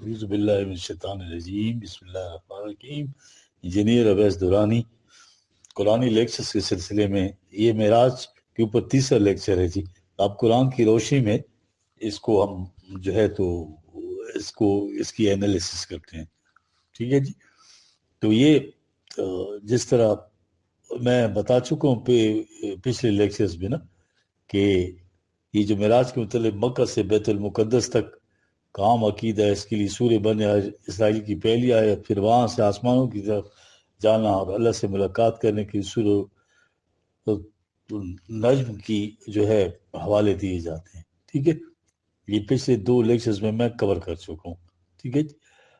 اعوذ باللہ من الشیطان الرجیم بسم اللہ الرحمن الرحیم۔ انجینئر اویس دورانی قرآنی لیکچرز کے سلسلے میں یہ معراج کے اوپر تیسرا لیکچر ہے جی۔ آپ قرآن کی روشنی میں اس کو ہم جو ہے تو اس کی انالیسس کرتے ہیں، ٹھیک ہے جی۔ تو یہ جس طرح میں بتا چکا ہوں پچھلے لیکچرز میں نا کہ یہ جو معراج کے متعلق مکہ سے بیت المقدس تک کام عقیدہ ہے، اس کے لیے سورہ بنی اسرائیل کی پہلی آیت، پھر وہاں سے آسمانوں کی طرف جانا اور اللہ سے ملاقات کرنے کی سورہ نجم کی جو ہے حوالے دیے جاتے ہیں، ٹھیک ہے۔ یہ پچھلے 2 لیکچرز میں کور کر چکا ہوں، ٹھیک ہے۔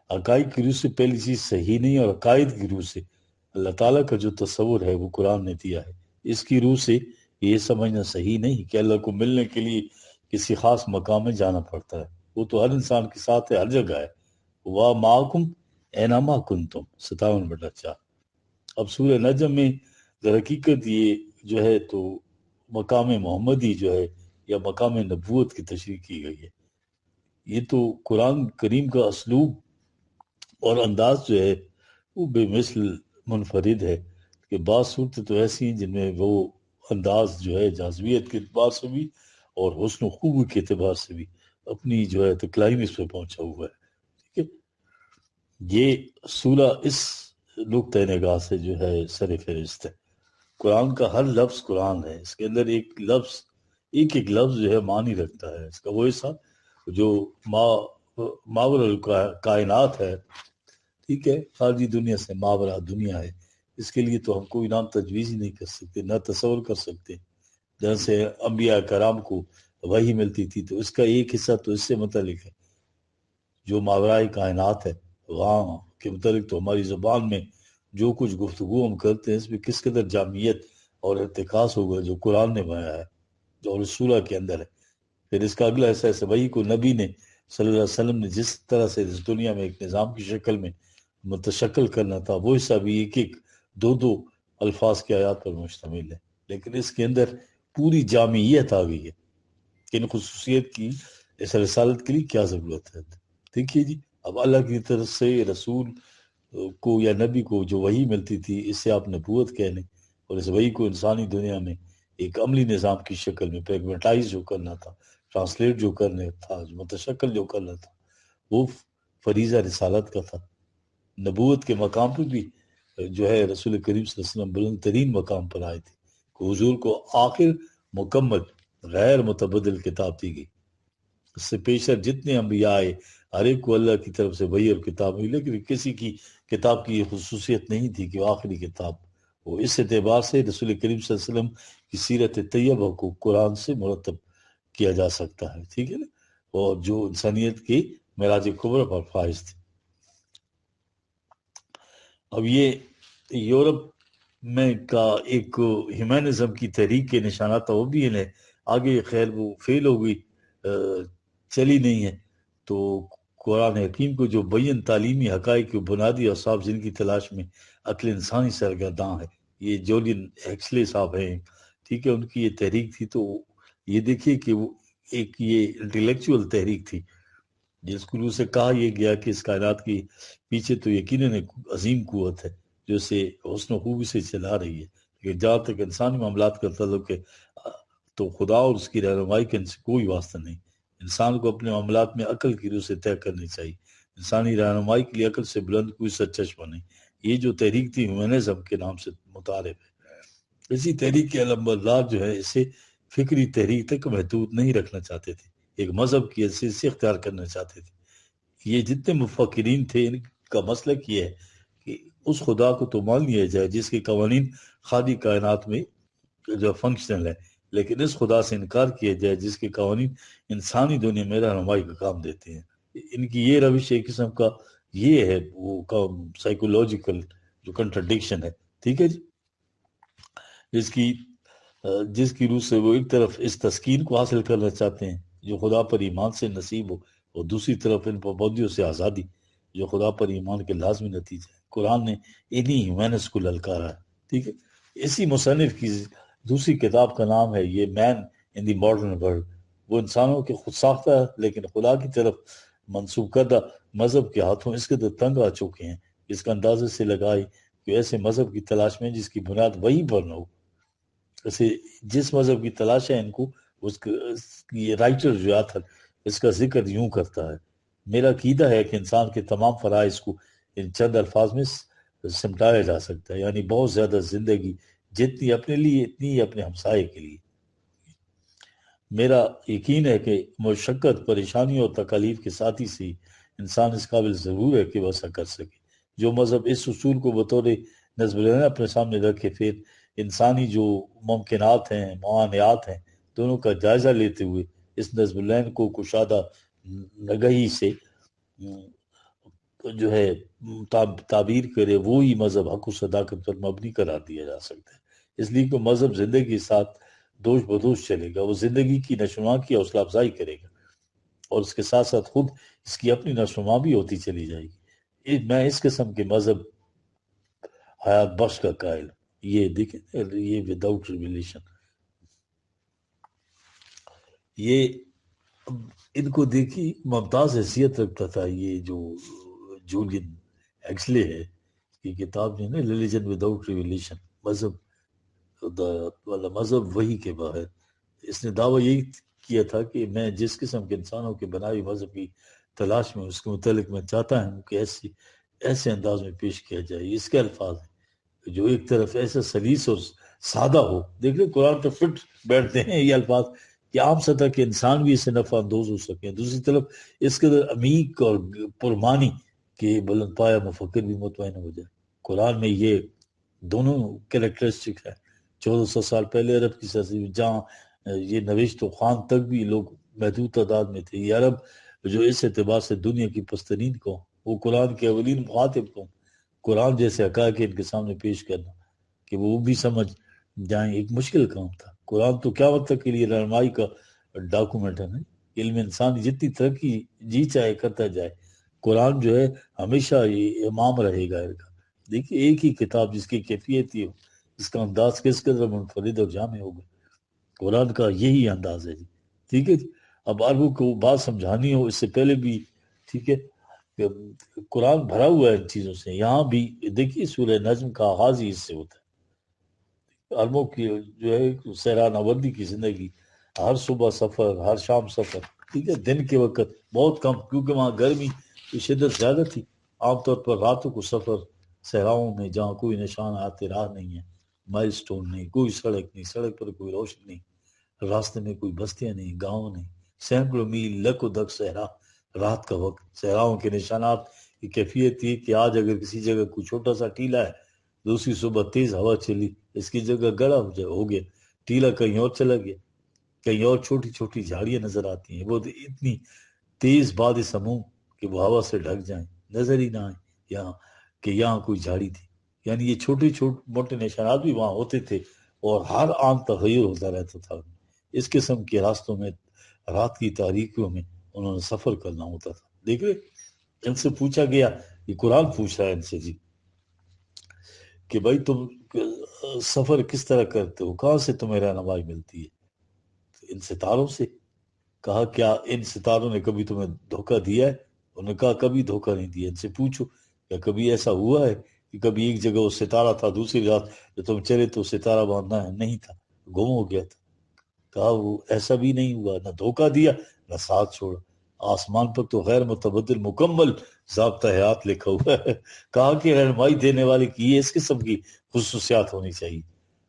عقائد کی روح سے پہلی چیز صحیح نہیں، اور عقائد کی روح سے اللہ تعالیٰ کا جو تصور ہے وہ قرآن نے دیا ہے، اس کی روح سے یہ سمجھنا صحیح نہیں کہ اللہ کو ملنے کے لیے کسی خاص مقام میں جانا پڑتا ہے۔ وہ تو ہر انسان کے ساتھ ہے، ہر جگہ ہے۔ وَمَعَكُمْ أَيْنَمَا كُنْتُمْ 57/4۔ اب سورہ نجم میں در حقیقت یہ جو ہے تو مقام محمدی جو ہے یا مقام نبوت کی تشریح کی گئی ہے۔ یہ تو قرآن کریم کا اسلوب اور انداز جو ہے وہ بے مثل منفرد ہے کہ بعض صورتیں تو ایسی ہیں جن میں وہ انداز جو ہے جاذبیت کے اعتبار سے بھی اور حسن و خوبی کے اعتبار سے بھی اپنی جو ہے تو کلائمیکس پہ پہنچا ہوا ہے، ٹھیک ہے۔ یہ سورہ اس نقطۂ نگاہ سے جو ہے سر فہرست ہے۔ قرآن کا ہر لفظ قرآن ہے، اس کے اندر ایک ایک لفظ جو ہے معنی رکھتا ہے۔ اس کا وہ حصہ جو ماورا کائنات ہے، ٹھیک ہے، خارجی دنیا سے ماورا دنیا ہے، اس کے لیے تو ہم کوئی نام تجویز ہی نہیں کر سکتے، نہ تصور کر سکتے۔ جیسے انبیاء کرام کو وحی ملتی تھی تو اس کا ایک حصہ تو اس سے متعلق ہے جو ماورائے کائنات ہے، وہاں کے متعلق تو ہماری زبان میں جو کچھ گفتگو ہم کرتے ہیں اس میں کس قدر جامعیت اور ارتکاز ہوگا جو قرآن نے بیاں ہے، جو رسولہ کے اندر ہے۔ پھر اس کا اگلا حصہ ہے وحی کو نبی نے صلی اللہ علیہ وسلم نے جس طرح سے اس دنیا میں ایک نظام کی شکل میں متشکل کرنا تھا، وہ حصہ بھی ایک 2 الفاظ کی آیات پر مشتمل ہے، لیکن اس کے اندر پوری جامعیت آ گئی ہے کہ ان خصوصیت کی اس رسالت کے لیے کیا ضرورت ہے۔ دیکھیے جی، اب اللہ کی طرف سے رسول کو یا نبی کو جو وحی ملتی تھی اس سے آپ نبوت کہہ لیں، اور اس وحی کو انسانی دنیا میں ایک عملی نظام کی شکل میں پریگمیٹائز جو کرنا تھا، ٹرانسلیٹ جو کرنا تھا، متشکل جو کرنا تھا، وہ فریضہ رسالت کا تھا۔ نبوت کے مقام پر بھی جو ہے رسول کریم صلی اللہ علیہ وسلم بلند ترین مقام پر آئے تھے کہ حضور کو آخر مکمل غیر متبدل کتاب دی گئی۔ اس سے پیشتر جتنے انبیاء آئے ہر ایک کو اللہ کی طرف سے وحی اور کتاب ہوئی، لیکن کسی کی کتاب کی یہ خصوصیت نہیں تھی کہ وہ آخری کتاب وہ۔ اس اعتبار سے رسول کریم صلی اللہ علیہ وسلم کی سیرت طیبہ کو قرآن سے مرتب کیا جا سکتا ہے، ٹھیک ہے نا، اور جو انسانیت کی معراج کبریٰ پر فائز تھے۔ اب یہ یورپ میں کا ایک ہیومنزم کی تحریک کے نشانات تھا، وہ بھی انہیں آگے خیر وہ فیل ہو گئی، چلی نہیں ہے۔ تو قرآن حکیم کو جو بین تعلیمی حقائق کی بنیادی اصحاب جن کی تلاش میں عقل انسانی سرگرداں ہے، یہ جولین ایکسلے صاحب ہیں، ٹھیک ہے، ان کی یہ تحریک تھی۔ تو یہ دیکھیے کہ وہ ایک یہ انٹلیکچوئل تحریک تھی جس کو سے کہا یہ گیا کہ اس کائنات کی پیچھے تو یقیناً ایک عظیم قوت ہے جو اسے حسن و خوبی سے چلا رہی ہے، لیکن جہاں تک انسانی معاملات کا تعلق ہے تو خدا اور اس کی رہنمائی کا ان سے کوئی واسطہ نہیں۔ انسان کو اپنے معاملات میں عقل کی روح سے طے کرنی چاہیے، انسانی رہنمائی کے لیے عقل سے بلند کوئی سرچشمہ نہیں۔ یہ جو تحریک تھی ہیومنزم کے نام سے متعارف ہے۔ اسی تحریک کے علمبردار جو ہے اسے فکری تحریک تک محدود نہیں رکھنا چاہتے تھے، ایک مذہب کی حیثیت سے اختیار کرنا چاہتے تھے۔ یہ جتنے مفکرین تھے ان کا مسلک یہ ہے کہ اس خدا کو تو مان لیا جائے جس کے قوانین خالی کائنات میں جو فنکشنل ہے، لیکن اس خدا سے انکار کیا جائے جس کے قوانین انسانی دنیا میں رہنمائی کا کام دیتے ہیں۔ ان کی یہ روش ایک قسم کا یہ ہے وہ سائیکولوجیکل جو کنٹرڈکشن ہے، ٹھیک ہے جی، جس کی روح سے وہ ایک طرف اس تسکین کو حاصل کرنا چاہتے ہیں جو خدا پر ایمان سے نصیب ہو، اور دوسری طرف ان پابندیوں سے آزادی جو خدا پر ایمان کے لازمی نتیجے ہیں۔ قرآن نے انہی ہیومنس کو للکارا ہے، ٹھیک ہے۔ اسی مصنف کی دوسری کتاب کا نام ہے یہ مین ان دی ماڈرن ورلڈ۔ وہ انسانوں کے خود ساختہ ہے لیکن خدا کی طرف منسوخ کردہ مذہب کے ہاتھوں اس قدر تنگ آ چکے ہیں، اس کا اندازے سے لگائے کہ ایسے مذہب کی تلاش میں جس کی بنیاد وہی پر نہ ہو۔ اسے جس مذہب کی تلاش ہے ان کو، یہ رائٹر جو آتھر اس کا ذکر یوں کرتا ہے: میرا عقیدہ ہے کہ انسان کے تمام فرائض کو ان چند الفاظ میں سمٹایا جا سکتا ہے، یعنی بہت زیادہ زندگی جتنی اپنے لیے اتنی ہی اپنے ہمسائے کے لیے۔ میرا یقین ہے کہ مشقت، پریشانی اور تکالیف کے ساتھ ہی سے انسان اس قابل ضرور ہے کہ وہ ایسا کر سکے۔ جو مذہب اس اصول کو بطور نظم العین اپنے سامنے رکھے، پھر انسانی جو ممکنات ہیں، معانیات ہیں، دونوں کا جائزہ لیتے ہوئے اس نظم العین کو کشادہ نگہی سے جو ہے تعبیر کرے، وہی مذہب حق و صداقت پر مبنی قرار دیا جا سکتا ہے۔ اس لیے کہ مذہب زندگی کے ساتھ دوش بدوش چلے گا، وہ زندگی کی نشوونما کی حوصلہ افزائی کرے گا، اور اس کے ساتھ ساتھ خود اس کی اپنی نشوونما بھی ہوتی چلی جائے گی۔ میں اس قسم کے مذہب حیات بخش کا قائل، یہ دیکھیں، یہ وداؤٹ ریویلیشن، یہ ان کو دیکھی ممتاز حیثیت رکھتا تھا یہ جو جولین ایکسلے ہے، یہ کتاب جو ہے نا، ریلیجن وداؤٹ ریویلیشن، مذہب والا مذہب وہی کے باہر۔ اس نے دعویٰ یہی کیا تھا کہ میں جس قسم کے انسانوں کے بنائی مذہب کی تلاش میں، اس کے متعلق میں چاہتا ہوں کہ ایسے انداز میں پیش کیا جائے۔ اس کے الفاظ ہیں جو ایک طرف ایسا سلیس اور سادہ ہو، دیکھ لیں قرآن پہ فٹ بیٹھتے ہیں یہ الفاظ، کہ عام سطح کے انسان بھی اس سے نفع اندوز ہو سکیں، دوسری طرف اس قدر عمیق اور پرمانی کہ بلند پایا مفکر بھی مطمئن ہو جائے۔ قرآن میں یہ دونوں کریکٹرسٹک ہے۔ 1400 سال پہلے عرب کی سرزمین میں جہاں یہ نوشت و خوان تک بھی لوگ محدود تعداد میں تھے، یہ عرب جو اس اعتبار سے دنیا کی پسترین قوم، وہ قرآن کے اولین مخاطب قوم، قرآن جیسے حقائق ان کے سامنے پیش کرنا کہ وہ بھی سمجھ جائیں، ایک مشکل کام تھا۔ قرآن تو قیامت تک کے لیے رہنمائی کا ڈاکومنٹ ہے نا۔ علم انسان جتنی ترقی جی چاہے کرتا جائے، قرآن جو ہے ہمیشہ یہ امام رہے گا ان کا۔ دیکھیے ایک ہی کتاب جس کی کیفیت ہی ہو، اس کا انداز کس قدر منفرد اور جامع ہوگا۔ قرآن کا یہی انداز ہے جی، ٹھیک ہے جی۔ اب عربوں کو بات سمجھانی ہو، اس سے پہلے بھی ٹھیک ہے کہ قرآن بھرا ہوا ہے ان چیزوں سے۔ یہاں بھی دیکھیے سورہ نجم کا آغاز ہی اس سے ہوتا ہے۔ عربوں کی جو ہے سیران آوردی کی زندگی، ہر صبح سفر، ہر شام سفر، ٹھیک ہے، دن کے وقت بہت کم، کیونکہ وہاں گرمی کی شدت زیادہ تھی، عام طور پر راتوں کو سفر صحراؤں میں جہاں کوئی نشان آتے راہ نہیں ہے، مائل سٹون نہیں، کوئی سڑک نہیں، سڑک پر کوئی روشنی نہیں، راستے میں کوئی بستیاں نہیں، گاؤں نہیں، سینکڑوں میل لک و دک صحرا، رات کا وقت، صحراؤں کے نشانات کی کیفیت تھی کہ آج اگر کسی جگہ کوئی چھوٹا سا ٹیلا ہے، دوسری صبح تیز ہوا چلی، اس کی جگہ گڑا ہو گیا، ٹیلا کہیں اور چلا گیا، کہیں اور چھوٹی چھوٹی جھاڑیاں نظر آتی ہیں، وہ اتنی تیز باد سموم کہ وہ ہوا سے ڈھک جائیں، نظر ہی نہ آئے یہاں کہ یہاں کوئی جھاڑی تھی۔ یعنی یہ چھوٹے موٹے نشانات بھی وہاں ہوتے تھے، اور ہر آن تغیر ہوتا رہتا تھا۔ اس قسم کے راستوں میں، رات کی تاریکیوں میں انہوں نے سفر کرنا ہوتا تھا۔ دیکھ رہے، ان سے پوچھا گیا، یہ قرآن پوچھ رہا ہے ان سے جی، کہ بھائی تم سفر کس طرح کرتے ہو، کہاں سے تمہیں رہنمائی ملتی ہے؟ ان ستاروں سے۔ کہا کیا ان ستاروں نے کبھی تمہیں دھوکہ دیا ہے؟ انہوں نے کہا کبھی دھوکہ نہیں دیا۔ ان سے پوچھو کیا کبھی ایسا ہوا ہے کہ کبھی ایک جگہ وہ ستارہ تھا، دوسری رات جو تم چلے تو ستارہ باندھنا ہے نہیں تھا، گم ہو گیا تھا؟ کہا وہ ایسا بھی نہیں ہوا، نہ دھوکہ دیا نہ ساتھ چھوڑا۔ آسمان پر تو غیر متبدل مکمل ضابطہ حیات لکھا ہوا ہے۔ کہا کہ رہنمائی دینے والے کی یہ اس قسم کی خصوصیات ہونی چاہیے۔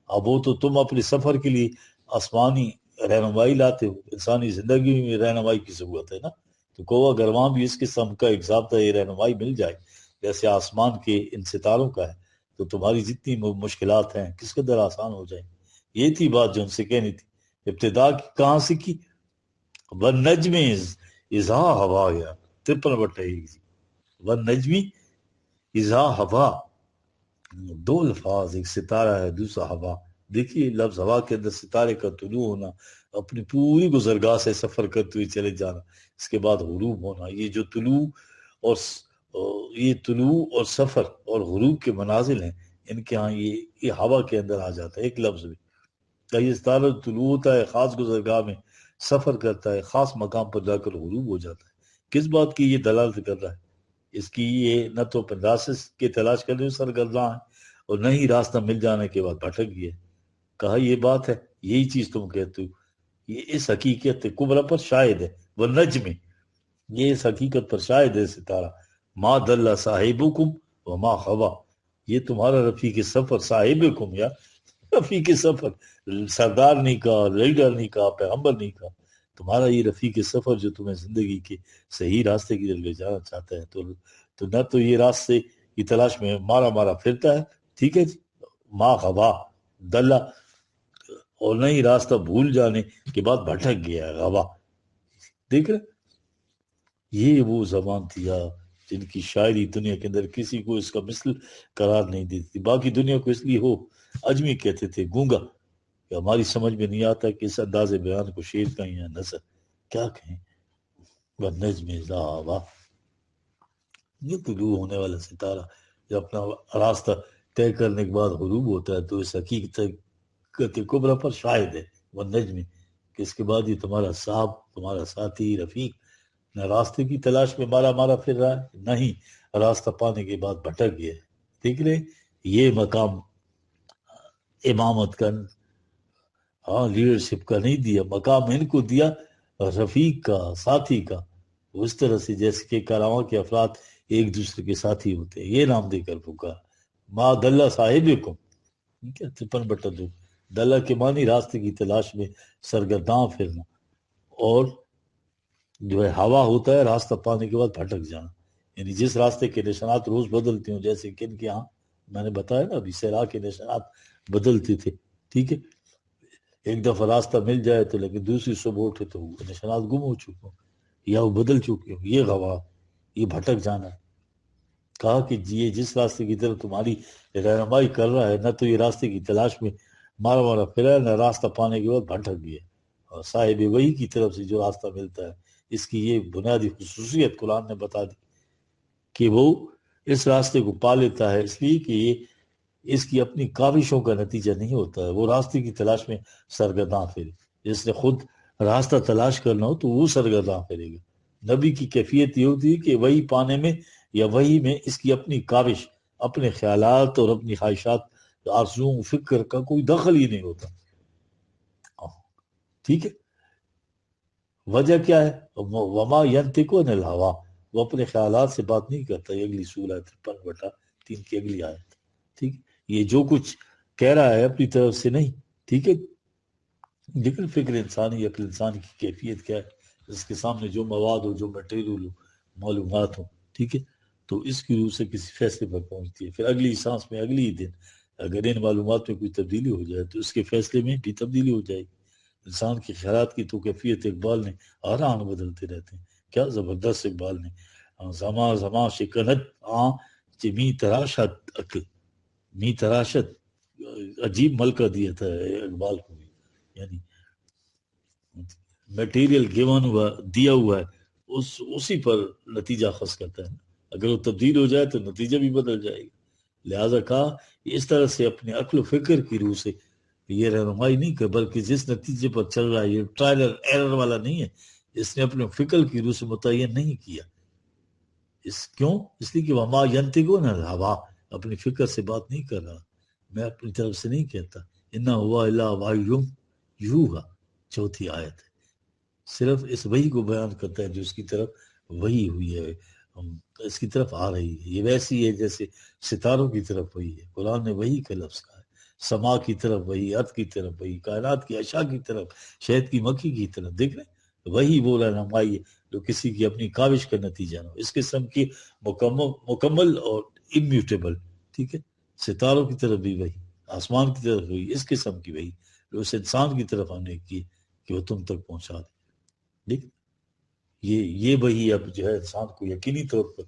اب وہ تو تم اپنے سفر کے لیے آسمانی رہنمائی لاتے ہو، انسانی زندگی میں رہنمائی کی ضرورت ہے نا، تو کو اگر وہاں بھی اس قسم کا ایک ضابطہ رہنمائی مل جائے جیسے آسمان کے ان ستاروں کا ہے، تو تمہاری جتنی مشکلات ہیں کس قدر آسان ہو جائیں۔ یہ تھی بات جو ان سے کہنی تھی۔ ابتدا کہاں سے کی؟ وَالنَّجْمِ اِذَا ہوا، یا 53 بٹے وَالنَّجْمِ اِذَا ہوا، دو الفاظ، ایک ستارہ ہے دوسرا ہوا۔ دیکھیے لفظ ہوا کے اندر ستارے کا طلوع ہونا، اپنی پوری گزرگاہ سے سفر کرتے ہوئے چلے جانا، اس کے بعد غروب ہونا، یہ جو طلوع اور سفر اور غروب کے منازل ہیں، ان کے ہاں یہ ہوا کے اندر آ جاتا ہے ایک لفظ میں۔ یہ ستارہ طلوع ہوتا ہے، خاص گزرگاہ میں سفر کرتا ہے، خاص مقام پر جا کر غروب ہو جاتا ہے۔ کس بات کی یہ دلالت کر رہا ہے؟ اس کی یہ نہ تو اپنے راستے کے تلاش کرنے میں سرگرداں ہے اور نہ ہی راستہ مل جانے کے بعد بھٹک گیا۔ کہا یہ بات ہے، یہی چیز تم کہتے ہو، یہ اس حقیقت کبرا پر شاہد ہے۔ وہ نجم، یہ اس حقیقت پر شاہد ہے ستارہ، ما دل صاحبکم وما غوا، یہ تمہارا رفیق سفر، صاحبکم یا رفیق سفر، سردار نہیں کہا، لیڈر نہیں کہا، پیغمبر نہیں کہا، تمہارا یہ رفیق سفر جو تمہیں زندگی کے صحیح راستے کی طرف لے جانا چاہتا ہے، تو نہ تو یہ راستے کی تلاش میں مارا مارا پھرتا ہے، ٹھیک ہے جی، ما غوا دلہ، اور نہ ہی راستہ بھول جانے کے بعد بھٹک گیا ہے، غوا۔ دیکھ رہے، یہ وہ زبان تھی جن کی شاعری دنیا کے اندر کسی کو اس کا مثل قرار نہیں دیتی تھی۔ باقی دنیا کو اس لیے ہو اجمی کہتے تھے، گونگا، کہ ہماری سمجھ میں نہیں آتا کہ اس انداز بیان کو شعر کہیں یا نثر کیا کہیں۔ والنجم اذا ہوا، یہ طلوع ہونے والا ستارہ جب اپنا راستہ طے کرنے کے بعد غروب ہوتا ہے تو اس حقیقت کبرا پر شاہد ہے، والنجم، کہ اس کے بعد یہ تمہارا صاحب، تمہارا ساتھی، رفیق نہ راستے کی تلاش میں مارا مارا پھر رہا ہے، نہ ہی راستہ پانے کے بعد بھٹک گیا ہے۔ دیکھ رہے، یہ مقام امامت کا، ہاں لیڈرشپ کا نہیں دیا، مقام ان کو دیا رفیق کا، ساتھی کا، اس طرح سے جیسے کہ کراواں کے افراد ایک دوسرے کے ساتھی ہوتے ہیں، یہ نام دے کر پکارا۔ ما دلہ صاحبکم، ٹھیک ہے، 53/2، دلہ کے معنی راستے کی تلاش میں سرگرداں پھرنا، اور جو ہے ہوا ہوتا ہے راستہ پانے کے بعد بھٹک جانا، یعنی جس راستے کے نشانات روز بدلتے ہوں، جیسے کن کے ہاں میں نے بتایا نا ابھی، سیرا کے نشانات بدلتے تھے، ٹھیک ہے، ایک دفعہ راستہ مل جائے تو لیکن دوسری صبح اٹھے تو وہ نشانات گم ہو چکے ہوں یا وہ بدل چکے ہوں، یہ غوا، یہ بھٹک جانا ہے۔ کہا کہ یہ جس راستے کی طرف تمہاری رہنمائی کر رہا ہے، نہ تو یہ راستے کی تلاش میں مارا مارا پھرا ہے، نہ راستہ پانے کے بعد بھٹک گیا، اور صاحب وحی کی طرف سے جو راستہ ملتا ہے، اس کی یہ بنیادی خصوصیت قرآن نے بتا دی کہ وہ اس راستے کو پا لیتا ہے اس لیے کہ یہ اس کی اپنی کاوشوں کا نتیجہ نہیں ہوتا ہے، وہ راستے کی تلاش میں سرگرداں پھرے، جس نے خود راستہ تلاش کرنا ہو تو وہ سرگرداں پھرے گا۔ نبی کی کیفیت یہ ہوتی ہے کہ وہی پانے میں یا وہی میں اس کی اپنی کاوش، اپنے خیالات اور اپنی خواہشات، آرزوؤں، فکر کا کوئی دخل ہی نہیں ہوتا، ٹھیک ہے۔ وجہ کیا ہے؟ وما ینطق عن الہوا، وہ اپنے خیالات سے بات نہیں کرتا، یہ اگلی سورہ 53/3 کی اگلی آیت، ٹھیک، یہ جو کچھ کہہ رہا ہے اپنی طرف سے نہیں، ٹھیک ہے۔ لیکن فکر انسانی، عقل انسانی کی کیفیت کیا ہے؟ اس کے سامنے جو مواد ہو، جو میٹیریل ہو، معلومات ہو، ٹھیک ہے، تو اس کی روح سے کسی فیصلے پر پہنچتی ہے، پھر اگلی سانس میں، اگلی دن اگر ان معلومات میں کوئی تبدیلی ہو جائے تو اس کے فیصلے میں بھی تبدیلی ہو جائے گی۔ انسان کے خیالات کی تو کیفیت اقبال نے آران بدلتے رہتے ہیں، کیا زبردست اقبال نے، زماں زماں شکنت می تراشت عقل، می تراشت، عجیب ملکہ دیا تھا اقبال کو بھی، یعنی میٹیریل گیون ہوا، دیا ہوا ہے، اسی پر نتیجہ خاص کرتا ہے، اگر وہ تبدیل ہو جائے تو نتیجہ بھی بدل جائے گا۔ لہٰذا کہا اس طرح سے اپنے عقل و فکر کی روح سے یہ رہنمائی نہیں کر، بلکہ جس نتیجے پر چل رہا ہے یہ ٹرائل ایرر والا نہیں ہے، اس نے اپنے فکر کی روح سے متعین نہیں کیا، کیوں؟ اس لیے کہ وما ینطق عن الہوا، اپنی فکر سے بات نہیں کر رہا، میں اپنی طرف سے نہیں کہتا، انا ہوا الا وحی یوحی، چوتھی آیت ہے، صرف اس وحی کو بیان کرتا ہے جو اس کی طرف وحی ہوئی ہے، اس کی طرف آ رہی ہے، یہ ویسی ہے جیسے ستاروں کی طرف وحی ہے، قرآن نے وحی کا لفظ کہا ہے، سما کی طرف وحی، ارض کی طرف وحی، کائنات کی اشیاء کی طرف، شہد کی مکھی کی طرف، دیکھ رہے ہیں، وہی وہ رہنمائی ہے جو کسی کی اپنی کاوش کا نتیجہ نہ ہو، اس قسم کی مکمل اور امیوٹیبل، ٹھیک ہے، ستاروں کی طرف بھی وہی، آسمان کی طرف وہی، اس قسم کی وہی جو اس انسان کی طرف ہم نے کی کہ وہ تم تک پہنچا دے، ٹھیک، یہ وہی اب جو ہے انسان کو یقینی طور پر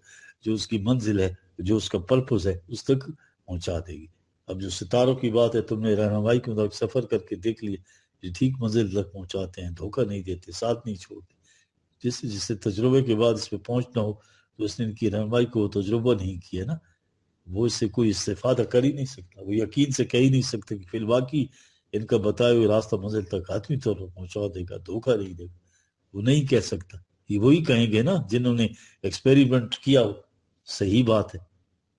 جو اس کی منزل ہے، جو اس کا پرپز ہے، اس تک پہنچا دے گی۔ اب جو ستاروں کی بات ہے، تم نے رہنمائی کے مطابق سفر کر کے دیکھ لیا، جو ٹھیک منزل تک پہنچاتے ہیں، دھوکہ نہیں دیتے، ساتھ نہیں چھوڑتے، جس سے تجربے کے بعد اس پہ پہنچنا ہو تو اس نے ان کی رہنمائی کو تجربہ نہیں کیا نا، وہ اس سے کوئی استفادہ کر ہی نہیں سکتا، وہ یقین سے کہہ ہی نہیں سکتے کہ فی الواقع ان کا بتائے ہوئے راستہ منزل تک حتمی طور پر پہنچا دے گا، دھوکہ نہیں دے گا، وہ نہیں کہہ سکتا، یہ وہی کہیں گے نا جنہوں نے ایکسپیریمنٹ کیا ہو. صحیح بات ہے.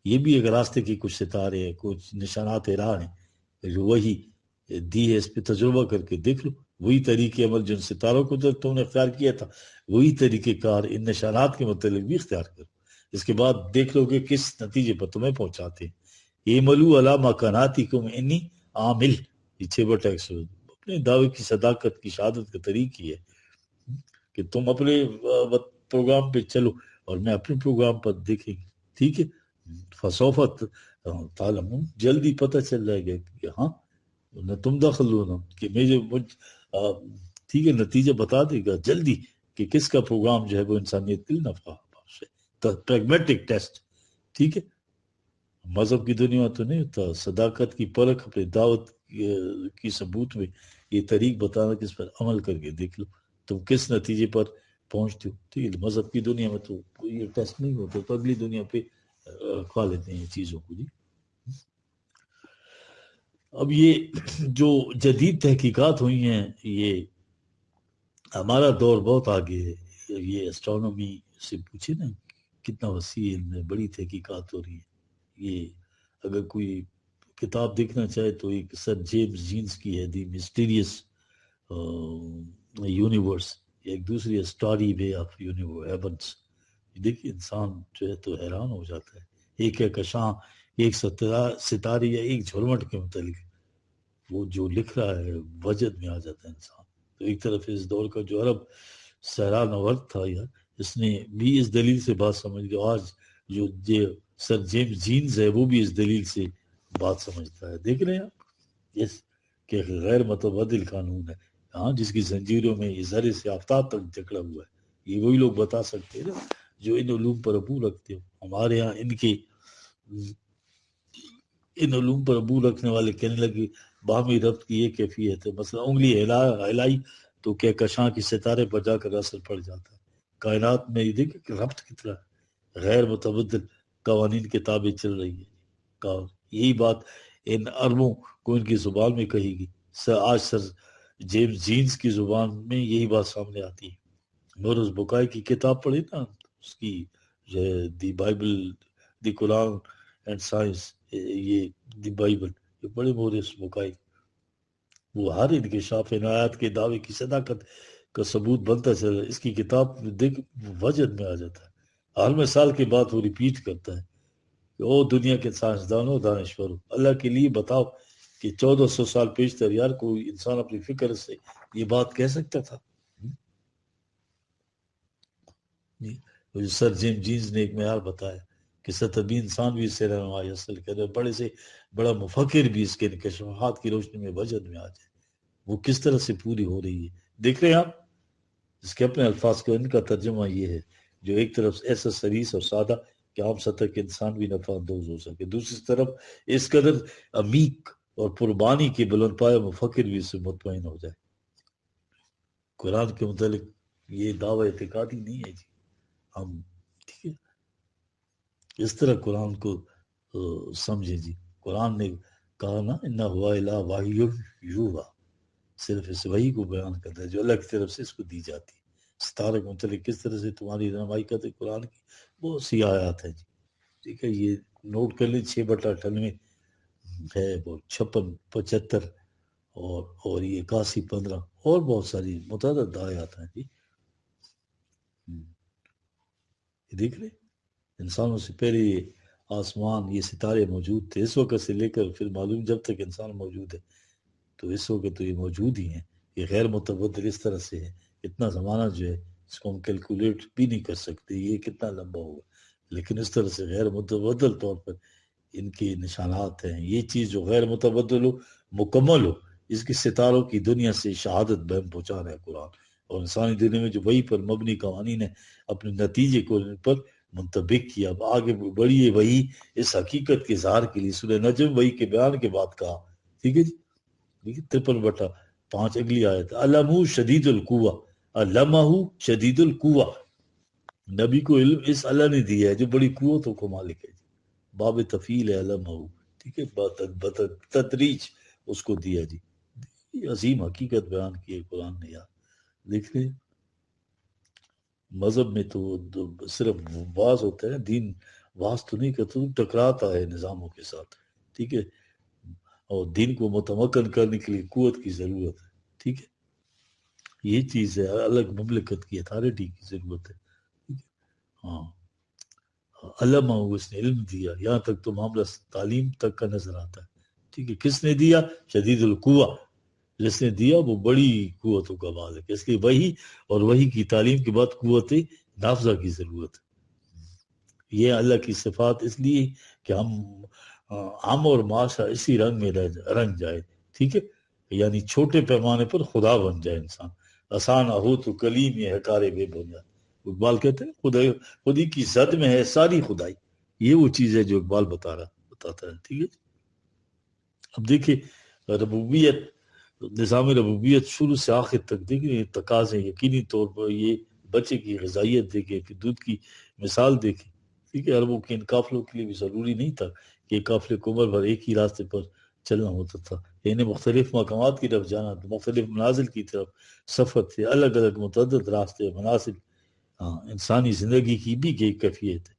یہ بھی ایک راستے کی کچھ ستارے ہیں، کچھ نشانات راہ ہیں جو وہی دی ہے، اس پہ تجربہ کر کے دیکھ لو. وہی طریقے عمل جن ستاروں کو جو تم نے اختیار کیا تھا، وہی طریقہ کار ان نشانات کے متعلق بھی اختیار کرو. اس کے بعد دیکھ لو کہ کس نتیجے پر تمہیں پہنچاتے ہیں. یہ ملو علا مکاناتی کم انی عامل، یہ 6/100 اپنے دعوے کی صداقت کی شہادت کا طریق یہ ہے کہ تم اپنے پروگرام پہ چلو اور میں اپنے پروگرام پر دیکھیں گے. ٹھیک ہے. فصوفت تعلمون، جلدی پتہ چل جائے گا کہ ہاں نہ تم دخل ہونا کہ ٹھیک ہے، نتیجہ بتا دے گا جلدی کہ کس کا پروگرام جو ہے وہ انسانیت کے لیے نفع بخش ہے. Pragmatic test. ٹھیک ہے. مذہب کی دنیا میں تو نہیں ہوتا. صداقت کی پرکھ اپنے دعوت کی ثبوت میں یہ طریق بتانا کہ اس پر عمل کر کے دیکھ لو تم کس نتیجے پر پہنچتے ہو. ٹھیک ہے. مذہب کی دنیا میں تو یہ ٹیسٹ نہیں ہوتا، تو اگلی دنیا پہ کھا لیتے ہیں یہ چیزوں کو. جی اب یہ جو جدید تحقیقات ہوئی ہیں، یہ ہمارا دور بہت آگے ہے. یہ اسٹرانومی سے پوچھے نا کتنا وسیع علم ہے، بڑی تحقیقات ہو رہی ہے. یہ اگر کوئی کتاب دیکھنا چاہے تو ایک سر جیمز جینز کی ہے، دی مسٹیریس یونیورس. ایک دوسری اسٹوری وے آف ہیونس. دیکھیے انسان جو ہے تو حیران ہو جاتا ہے. ایک ہے کشاں، ایک ستارے یا ایک جھرمٹ کے متعلق وہ جو لکھ رہا ہے وجد میں آ جاتا ہے انسان. تو ایک طرف اس دور کا جو عرب سہرا نورد تھا یار، اس نے بھی اس دلیل سے بات سمجھ گیا. آج جو سر جیمز جینز ہے وہ بھی اس دلیل سے بات سمجھتا ہے. دیکھ رہے ہیں آپ اس کہ غیر متبادل قانون ہے، ہاں، جس کی زنجیروں میں یہ ذرے سے آفتاب تک جکڑا ہوا ہے. یہ وہی لوگ بتا سکتے ہیں نا جو ان علوم پر ابو رکھتے ہو. ہمارے ہاں ان علوم پر ابو رکھنے والے کہنے لگے باہمی ربط کی یہ کیفیت ہے، مثلا انگلی ہلائی تو کیا کشاں کی ستارے پر جا کر اثر پڑ جاتا ہے. کائنات میں یہ دیکھیں کہ ربط کتنا ہے، غیر متبدل قوانین کتابیں چل رہی ہیں. یہی بات ان عربوں کو ان کی زبان میں کہی گی. آج سر جیمز جینز کی زبان میں یہی بات سامنے آتی ہے. مورس بکائی کی کتاب پڑھی نا، اس کی جو ہے the Bible, the Quran and science, یہ دی بائبل، یہ بڑے مورس بکائی، وہ ہر انکشاف عنایات کے دعوے کی صداقت کا ثبوت بنتا چلا. اس کی کتاب دیکھ وجد میں آ جاتا ہے. حال میں سال کے بعد وہ ریپیٹ کرتا ہے کہ او دنیا کے سائنسدانوں، دانشوروں، اللہ کے لیے بتاؤ کہ 1400 سال پیشتر یار کوئی انسان اپنی فکر سے یہ بات کہہ سکتا تھا. سر جیم جینز نے ایک معیار بتایا کہ سطحی انسان بھی اس سے رہنمائی حاصل کرے، بڑے سے بڑا مفکر بھی اس کے انکشافات کی روشنی میں وجد میں آ جائے. وہ کس طرح سے پوری ہو رہی ہے دیکھ رہے ہیں آپ. اس کے اپنے الفاظ کا ان کا ترجمہ یہ ہے جو ایک طرف ایسا سریس اور سادہ کہ عام سطح کے انسان بھی نفع اندوز ہو سکے، دوسری طرف اس قدر عمیق اور قربانی کے بلند پایہ مفکر بھی اس سے مطمئن ہو جائے. قرآن کے متعلق یہ دعوی اعتقادی نہیں ہے جی. ہم ٹھیک ہے اس طرح قرآن کو سمجھے جی. قرآن نے کہا نا اِنَّ هُوَ إِلَّا وَحْيٌ یُوحَىٰ، صرف اس وحی کو بیان کرتا ہے جو اللہ کی طرف سے اس کو دی جاتی ہے. ستارے کے متعلق کس طرح سے تمہاری رہنمائی کرتے قرآن کی بہت سی آیات ہیں جی. ٹھیک ہے، یہ نوٹ کر لیں. 6/98 ہے، وہ 56 75 اور یہ 81 15 اور بہت ساری متعدد آیات ہیں جی. یہ دیکھ رہے انسانوں سے پہلے یہ آسمان، یہ ستارے موجود تھے. اس وقت سے لے کر پھر معلوم جب تک انسان موجود ہے تو اس وقت تو یہ موجود ہی ہیں. یہ غیر متبدل اس طرح سے ہے. اتنا زمانہ جو ہے اس کو ہم کیلکولیٹ بھی نہیں کر سکتے یہ کتنا لمبا ہوگا، لیکن اس طرح سے غیر متبدل طور پر ان کے نشانات ہیں. یہ چیز جو غیر متبدل ہو، مکمل ہو، اس کی ستاروں کی دنیا سے شہادت بہم پہنچا رہا ہے قرآن. اور انسانی دنیا میں جو وہی پر مبنی قوانین ہے اپنے نتیجے کو ان پر منطبق کیا. اب آگے بڑی ہے وہی اس حقیقت کے اظہار کے لیے سورہ نجم وہی کے بیان کے بعد کہا. ٹھیک ہے جی. 53/5 اگلی آیت. علمہ شدید القوہ، علمہ شدید القوہ، نبی کو علم اس اللہ نے دیا ہے جو بڑی قوتوں کو مالک ہے. باب تفیل ہے علمہ. ٹھیک ہے، تدریج اس کو دیا جی. عظیم حقیقت بیان کی ہے قرآن نے یار. دیکھ رہے مذہب میں تو صرف واز ہوتا ہے، دین واز تو نہیں کرتا، تو ٹکراتا ہے نظاموں کے ساتھ، ٹھیک ہے، اور دین کو متمکن کرنے کے لیے قوت کی ضرورت ہے، ٹھیک ہے، یہ چیز ہے، الگ مملکت کی اتھارٹی کی ضرورت ہے، ٹھیک ہے؟ ہاں، علما کو اس نے علم دیا، یہاں تک تو معاملہ تعلیم تک کا نظر آتا ہے، ٹھیک ہے، کس نے دیا؟ شدید القوہ، جس نے دیا وہ بڑی قوتوں کا مالک ہے، اس لیے وہی اور وہی کی تعلیم کے بعد قوت نافذہ کی ضرورت ہے۔ یہ اللہ کی صفات اس لیے کہ ہم اور معاشرہ اسی رنگ میں رنگ جائے، ٹھیک ہے، یعنی چھوٹے پیمانے پر خدا بن جائے انسان، آسان ہو تو کلیم یہ حکار بے بنیاد، اقبال کہتے ہیں خودی کی زد میں ہے ساری خدائی، یہ وہ چیز ہے جو اقبال بتاتا ہے، ٹھیک ہے۔ اب دیکھیے ربوبیت، نظام ربوبیت شروع سے آخر تک دیکھیں تقاضے، یقینی طور پر یہ بچے کی غذائیت دیکھیں کہ دودھ کی مثال دیکھیں، ٹھیک ہے، عربوں کے ان قافلوں کے لیے بھی ضروری نہیں تھا کہ ایک قافلے کو عمر بھر ایک ہی راستے پر چلنا ہوتا تھا، انہیں مختلف مقامات کی طرف جانا، مختلف منازل کی طرف سفر تھے، الگ الگ متعدد راستے مناسب، ہاں، انسانی زندگی کی بھی ایک کیفیت ہے،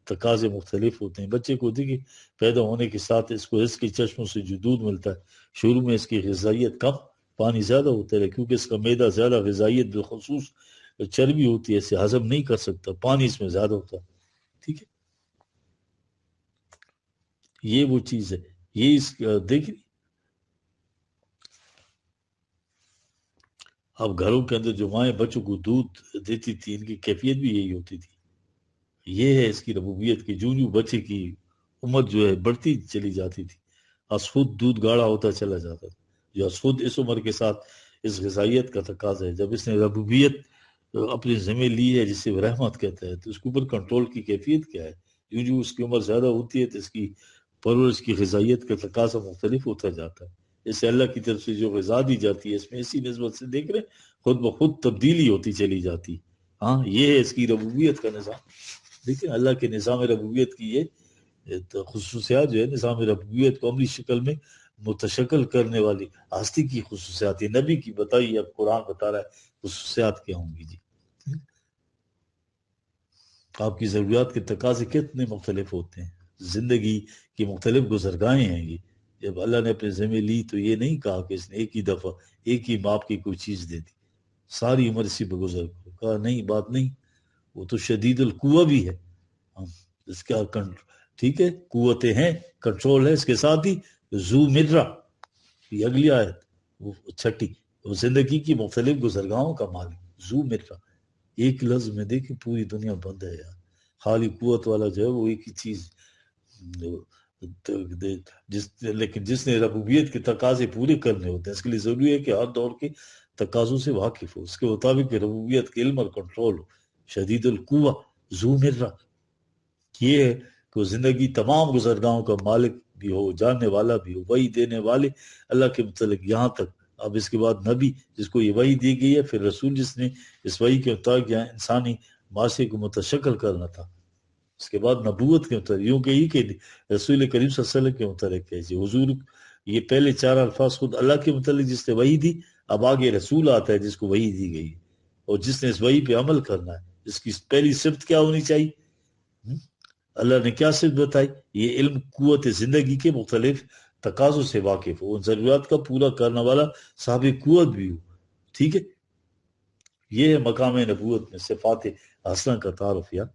تقاضے مختلف ہوتے ہیں۔ بچے کو دیکھیں پیدا ہونے کے ساتھ اس کو اس کے چشموں سے جو دودھ ملتا ہے، شروع میں اس کی غذائیت کم، پانی زیادہ ہوتا ہے، کیونکہ اس کا معدہ زیادہ غذائیت بالخصوص چربی ہوتی ہے، اسے ہضم نہیں کر سکتا، پانی اس میں زیادہ ہوتا ہے، ٹھیک ہے، یہ وہ چیز ہے، یہ اس دیکھ، اب گھروں کے اندر جو مائیں بچوں کو دودھ دیتی تھی ان کی کیفیت بھی یہی ہوتی تھی، یہ ہے اس کی ربوبیت کی، جو بچے کی عمر جو ہے بڑھتی چلی جاتی تھی، اسخود دودھ گاڑا ہوتا چلا جاتا تھا، جو اسخود اس عمر کے ساتھ اس غذائیت کا تقاضا ہے، جب اس نے ربوبیت اپنے ذمہ لی ہے جسے وہ رحمت کہتا ہے، تو اس کے اوپر کنٹرول کی کیفیت کیا ہے، جو اس کی عمر زیادہ ہوتی ہے تو اس کی پرورش کی غذائیت کا تقاضا مختلف ہوتا جاتا ہے، اس سے اللہ کی طرف سے جو غذا دی جاتی ہے اس میں اسی نسبت سے دیکھ رہے خود بخود تبدیلی ہوتی چلی جاتی، ہاں، یہ ہے اس کی ربوبیت کا نظام، دیکھیں اللہ کے نظام ربوبیت کی یہ خصوصیات جو ہے، نظام ربوبیت کو عملی شکل میں متشکل کرنے والی ہستی کی خصوصیات، یہ نبی کی بتائی، اب قرآن بتا رہا ہے خصوصیات کیا ہوں گی جی، آپ کی ضروریات کے تقاضے کتنے مختلف ہوتے ہیں، زندگی کی مختلف گزرگاہیں ہیں، یہ جب اللہ نے اپنے ذمہ لی تو یہ نہیں کہا کہ اس نے ایک ہی دفعہ ایک ہی باپ کی کوئی چیز دے دی ساری عمر اسی پہ گزر گئی، کہا نہیں، بات نہیں، وہ تو شدید القوہ بھی ہے، اس کا ٹھیک ہے، قوتیں ہیں، کنٹرول ہے، اس کے ساتھ ہی زو مرہ، یہ اگلی آیت، وہ چھٹی، وہ زندگی کی مختلف گزرگاہوں کا مالک، زو مرہ، ایک لفظ میں دیکھیں پوری دنیا بند ہے یار، خالی قوت والا جو ہے وہ ایک ہی چیز، لیکن جس نے ربوبیت کے تقاضے پورے کرنے ہوتے ہیں اس کے لیے ضروری ہے کہ ہر دور کے تقاضوں سے واقف ہو، اس کے مطابق ربوبیت کے علم اور کنٹرول ہو، شدید القوہ، ذو مرہ، یہ ہے کہ وہ زندگی تمام گزرگاہوں کا مالک بھی ہو، جاننے والا بھی ہو، وحی دینے والے اللہ کے متعلق، یہاں تک اب اس کے بعد نبی جس کو یہ وحی دی گئی ہے، پھر رسول جس نے اس وحی کے مطابق یہاں انسانی معاشرے کو متشکل کرنا تھا، اس کے بعد نبوت کے متعلق، یوں کہ رسول کریم صلی اللہ علیہ وسلم کے متعلق ہے جی، حضور، یہ پہلے چار الفاظ خود اللہ کے متعلق جس نے وحی دی، اب آگے رسول آتا ہے جس کو وحی دی گئی ہے، اور جس نے اس وحی پہ عمل کرنا ہے، اس کی پہلی صفت کیا ہونی چاہیے؟ اللہ نے کیا صفت بتائی؟ یہ علم قوت زندگی کے مختلف تقاضوں سے واقف ہو، ان ضروریات کا پورا کرنے والا صاحب قوت بھی ہو، ٹھیک ہے، یہ ہے مقام نبوت میں صفات حسنہ کا تعارف یار،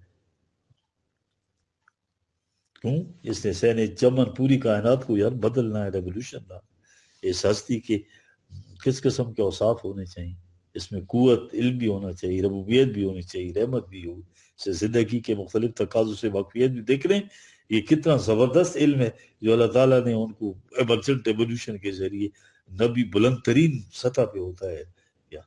کیوں؟ اس نے سین چمن پوری کائنات کو یار بدلنا ہے، ریولوشن لانا، اس ہستی کے کس قسم کے اوصاف ہونے چاہیے، اس میں قوت، علم بھی ہونا چاہیے، ربوبیت بھی ہونی چاہیے، رحمت بھی ہو، سے زندگی کے مختلف تقاضوں سے واقفیت بھی، دیکھ رہے ہیں یہ کتنا زبردست علم ہے جو اللہ تعالیٰ نے ان کو ایمرجنٹ ایولیوشن کے ذریعے نبی بلند ترین سطح پہ ہوتا ہے، یا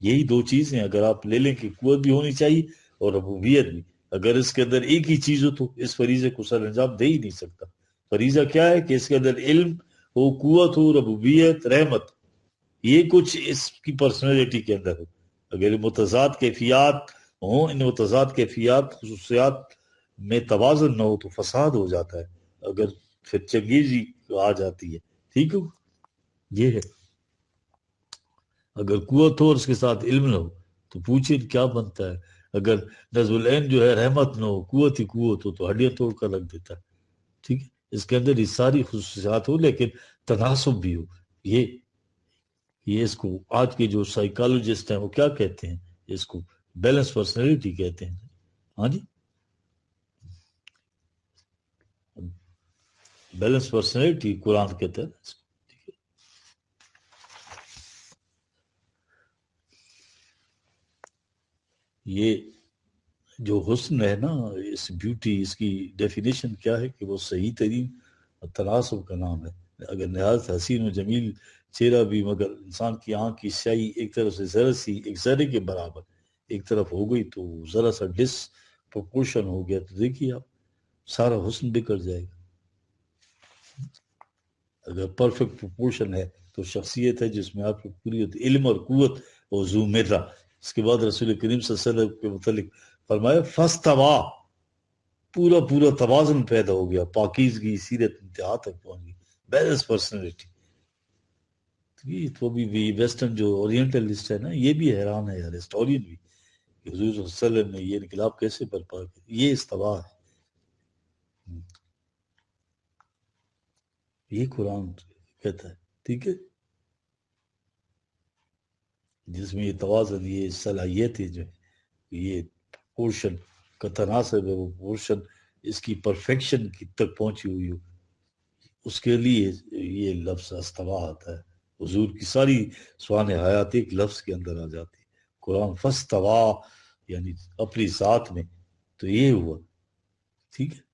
یہی دو چیزیں اگر آپ لے لیں کہ قوت بھی ہونی چاہیے اور ربوبیت بھی، اگر اس کے اندر ایک ہی چیز ہو تو اس فریضے کو سر انجام دے ہی نہیں سکتا، فریضہ کیا ہے کہ اس کے اندر علم ہو، قوت ہو، ربوبیت، رحمت، یہ کچھ اس کی پرسنالٹی کے اندر ہو، اگر متضاد کیفیات ہوں، ان متضاد کیفیات خصوصیات میں توازن نہ ہو تو فساد ہو جاتا ہے، اگر پھر چنگیزی آ جاتی ہے، ٹھیک ہے، یہ ہے، اگر قوت ہو اور اس کے ساتھ علم نہ ہو تو پوچھیں کیا بنتا ہے؟ اگر نظم العین جو ہے رحمت نہ ہو، قوت ہی قوت ہو، تو ہڈیاں توڑ کر رکھ دیتا ہے، ٹھیک ہے؟ اس کے اندر یہ ساری خصوصیات ہو لیکن تناسب بھی ہو. یہ اس کو آج کے جو سائیکالوجسٹ ہیں وہ کیا کہتے ہیں؟ اس کو بیلنس پرسنالٹی کہتے ہیں. ہاں جی، بیلنس پرسنالٹی قرآن کہتا ہے. یہ جو حسن ہے نا، اس بیوٹی، اس کی ڈیفینیشن کیا ہے کہ وہ صحیح ترین تناسب کا نام ہے. اگر نہایت حسین و جمیل چہرہ بھی مگر انسان کی آنکھ کی سیاہی ایک طرف سے ذرا سی ایک ذرے کے برابر ایک طرف ہو گئی تو ذرا سا ڈس پروپورشن ہو گیا تو دیکھیے آپ سارا حسن بکھر جائے گا. اگر پرفیکٹ پروپورشن ہے تو شخصیت ہے جس میں آپ کی پوری ہوتی علم اور قوت اور ذو مرہ. اس کے بعد رسول کریم صلی اللہ علیہ وسلم کے متعلق فرمایا فاستویٰ، پورا پورا توازن پیدا ہو گیا، پاکیزگی سیرت انتہا تک پہنچ گئی، بیلنس پرسنالٹی. تو بھی ویسٹرن جو اورینٹلسٹ ہے نا، یہ بھی حیران ہے یار، ہسٹورین بھی، کہ حضور صلی اللہ علیہ وسلم نے یہ انقلاب کیسے برپا کیا. یہ استوا ہے، یہ قرآن کہتا ہے، ٹھیک ہے، جس میں یہ توازن، یہ صلاحیت ہے، جو یہ پورشن کا تناسب ہے، وہ پورشن اس کی پرفیکشن کی تک پہنچی ہوئی ہو، اس کے لیے یہ لفظ استوا آتا ہے. حضور کی ساری سوان حیات ایک لفظ کے اندر آ جاتی ہے. قرآن فاستوا یعنی اپنی ذات میں، تو یہ ہوا، ٹھیک ہے.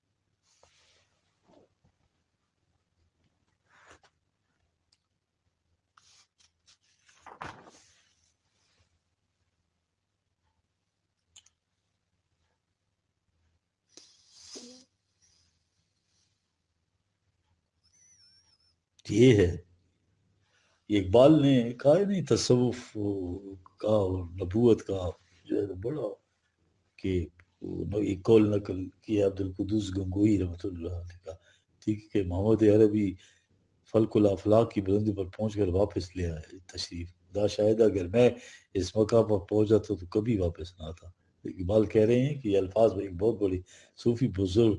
یہ ہے، یہ اقبال نے کہا ہے نہیں، تصوف کا اور نبوت کا جو ہے بڑا، کہ ایک قول نقل کیا عبد القدوس گنگوئی رحمۃ اللہ علیہ کا، ٹھیک ہے، کہ محمد عربی فلک الافلاق کی بلندی پر پہنچ کر واپس لے آئے تشریف. دا شاید اگر میں اس مقام پر پہنچ جاتا تو کبھی واپس نہ آتا. اقبال کہہ رہے ہیں کہ یہ الفاظ میں ایک بہت بڑی صوفی بزرگ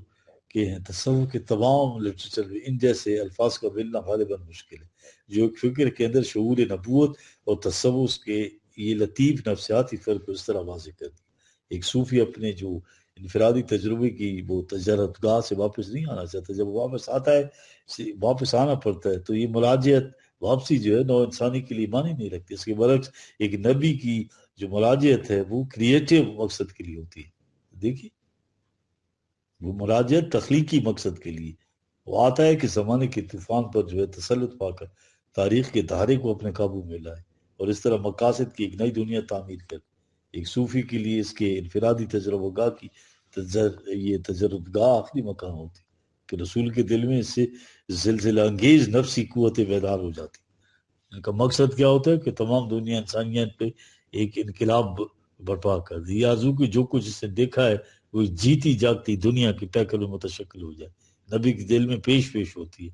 کے ہیں. تصوف کے تمام لٹریچر میں ان جیسے الفاظ کا ملنا غالباً مشکل ہے، جو ایک فکر کے اندر شعور نبوت اور تصوف کے یہ لطیف نفسیاتی فرق کو اس طرح واضح کر دی. ایک صوفی اپنے جو انفرادی تجربے کی وہ تجربت گاہ سے واپس نہیں آنا چاہتا. جب وہ واپس آتا ہے، واپس آنا پڑتا ہے، تو یہ مراجعت واپسی جو ہے نو انسانی کے لیے معنی نہیں رکھتی. اس کے برعکس ایک نبی کی جو مراجعت ہے وہ کریٹو مقصد کے لیے ہوتی ہے. دیکھیے، وہ مراجعت تخلیقی مقصد کے لیے وہ آتا ہے کہ زمانے کے طوفان پر جو ہے تسلط پا کر تاریخ کے دھارے کو اپنے قابو میں لائے اور اس طرح مقاصد کی ایک نئی دنیا تعمیر کر. ایک صوفی کے لیے اس کے انفرادی تجربہ گاہ کی یہ تجربہ گاہ آخری مقام ہوتی کہ رسول کے دل میں اس سے زلزلہ انگیز نفسی قوت بیدار ہو جاتی. ان کا مقصد کیا ہوتا ہے کہ تمام دنیا انسانیت پہ ایک انقلاب برپا کر دی. آرزو کہ جو کچھ اس نے دیکھا ہے وہ جیتی جاگتی دنیا کی پیکر میں متشکل ہو جائے، نبی کے دل میں پیش پیش ہوتی ہے.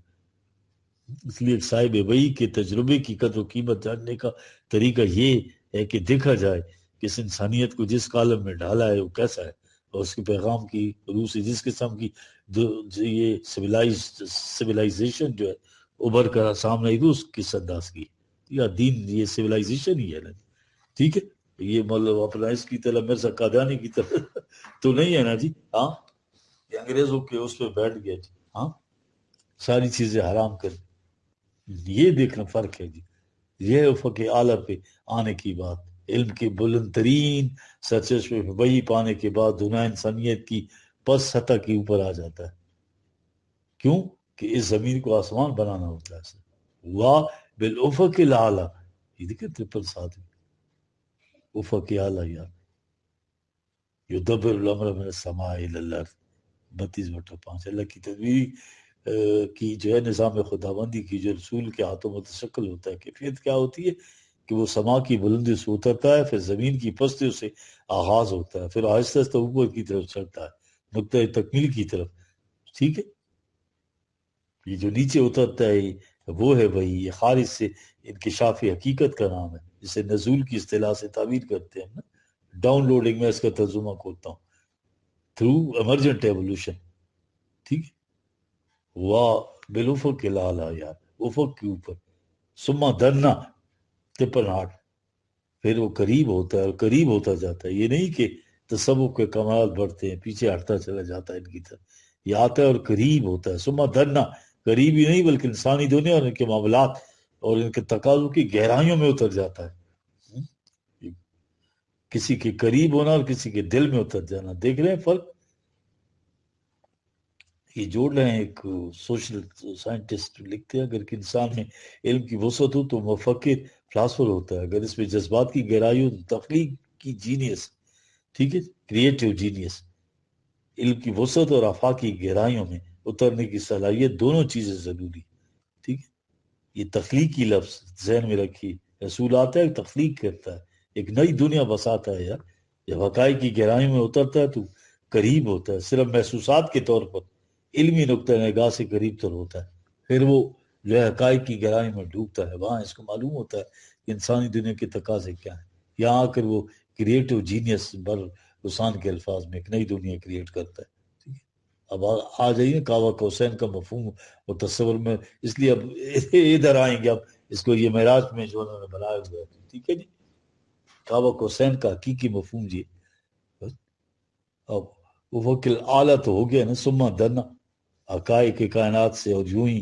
اس لیے صاحب وحی کے تجربے کی قدر و قیمت جاننے کا طریقہ یہ ہے کہ دیکھا جائے کہ اس انسانیت کو جس کالم میں ڈالا ہے وہ کیسا ہے، اور اس کے پیغام کی روح سے جس قسم کی یہ سویلائزیشن جو ہے ابھر کر سامنے آئی، اس کی انداز کی یا دین یہ سویلائزیشن ہی ہے نا، ٹھیک ہے. یہ مطلب اپنا اس کی طرح مرزا قادیانی کی طرح تو نہیں ہے نا جی. ہاں، یہ انگریزوں کے اس پہ بیٹھ گیا جی. ہاں، ساری چیزیں حرام کر، یہ دیکھنا فرق ہے جی. یہ افق اعلیٰ پہ آنے کی بات، علم کے بلند ترین سرچشمے پہ وہی پانے کے بعد دنیا انسانیت کی پس سطح کے اوپر آ جاتا ہے. کیوں کہ اس زمین کو آسمان بنانا ہوتا ہے. ہوا بالافق الاعلیٰ، یہ دیکھیں 777 افق اعلیٰ یار، یدبر الامر من السماء الی الارض 32/5. اللہ کی تدبیر کی جو ہے نظام خداوندی کی جو رسول کے ہاتھوں متشکل ہوتا ہے. کیفیت کیا ہوتی ہے کہ وہ سما کی بلندی سے اترتا ہے، پھر زمین کی پستیوں سے آغاز ہوتا ہے، پھر آہستہ آہستہ اوپر کی طرف چڑھتا ہے نقطۂ تکمیل کی طرف. ٹھیک ہے، یہ جو نیچے اترتا ہے وہ ہے وہی، یہ خارج سے انکشاف حقیقت کا نام ہے، جسے نزول کی اصطلاح سے تعبیر کرتے ہیں نا. ڈاؤن لوڈنگ میں اس کا ترجمہ کھولتا ہوں، تھرو ایمرجنٹ ایوولوشن، ٹھیک ہے، واہ بالافق کے لالا یار، افق کے اوپر، سما دنا ٹپن ہارٹ، پھر وہ قریب ہوتا ہے اور قریب ہوتا جاتا ہے، یہ نہیں کہ تصوف کے کمال بڑھتے ہیں پیچھے ہٹتا چلا جاتا ہے ان کی طرف، یہ آتا ہے اور قریب ہوتا ہے، سما دنا، قریب ہی نہیں بلکہ انسانی دنیا اور ان کے معاملات اور ان کے تقاضوں کی گہرائیوں میں اتر جاتا ہے، کسی کے قریب ہونا اور کسی کے دل میں اتر جانا، دیکھ رہے ہیں فرق؟ یہ جوڑ رہے ہیں، ایک سوشل سائنٹسٹ لکھتے ہیں اگر کہ انسان میں علم کی وسعت ہو تو مفکر فلاسفر ہوتا ہے، اگر اس میں جذبات کی گہرائی ہو تو تخلیق کی جینیس، ٹھیک ہے، کریٹو جینیس، علم کی وسعت اور آفاق کی گہرائیوں میں اترنے کی صلاحیت، دونوں چیزیں ضروری، ٹھیک ہے، یہ تخلیقی لفظ ذہن میں رکھی، رسول آتا ہے تخلیق کرتا ہے، ایک نئی دنیا بساتا ہے یار، جب حقائق کی گہرائیوں میں اترتا ہے تو قریب ہوتا ہے، صرف محسوسات کے طور پر علمی نقطہ نگاہ سے قریب تر ہوتا ہے، پھر وہ جو ہے حقائق کی گہرائی میں ڈوبتا ہے، وہاں اس کو معلوم ہوتا ہے کہ انسانی دنیا کے تقاضے کیا ہیں، یہاں آ کر وہ کریٹو جینیس بر رسان کے الفاظ میں ایک نئی دنیا کریٹ کرتا ہے، ٹھیک ہے؟ اب آ جائیے کعبہ حسین کا مفہوم اور تصور میں، اس لیے اب ادھر آئیں گے، اب اس کو یہ معراج میں جو انہوں نے بنایا ہوا ہے، ٹھیک ہے جی، کعبہ حسین کا حقیقی مفہوم جی، اب وکل اعلیٰ تو ہو گیا نا، سما دنا، حقائق کائنات سے اور یوں ہی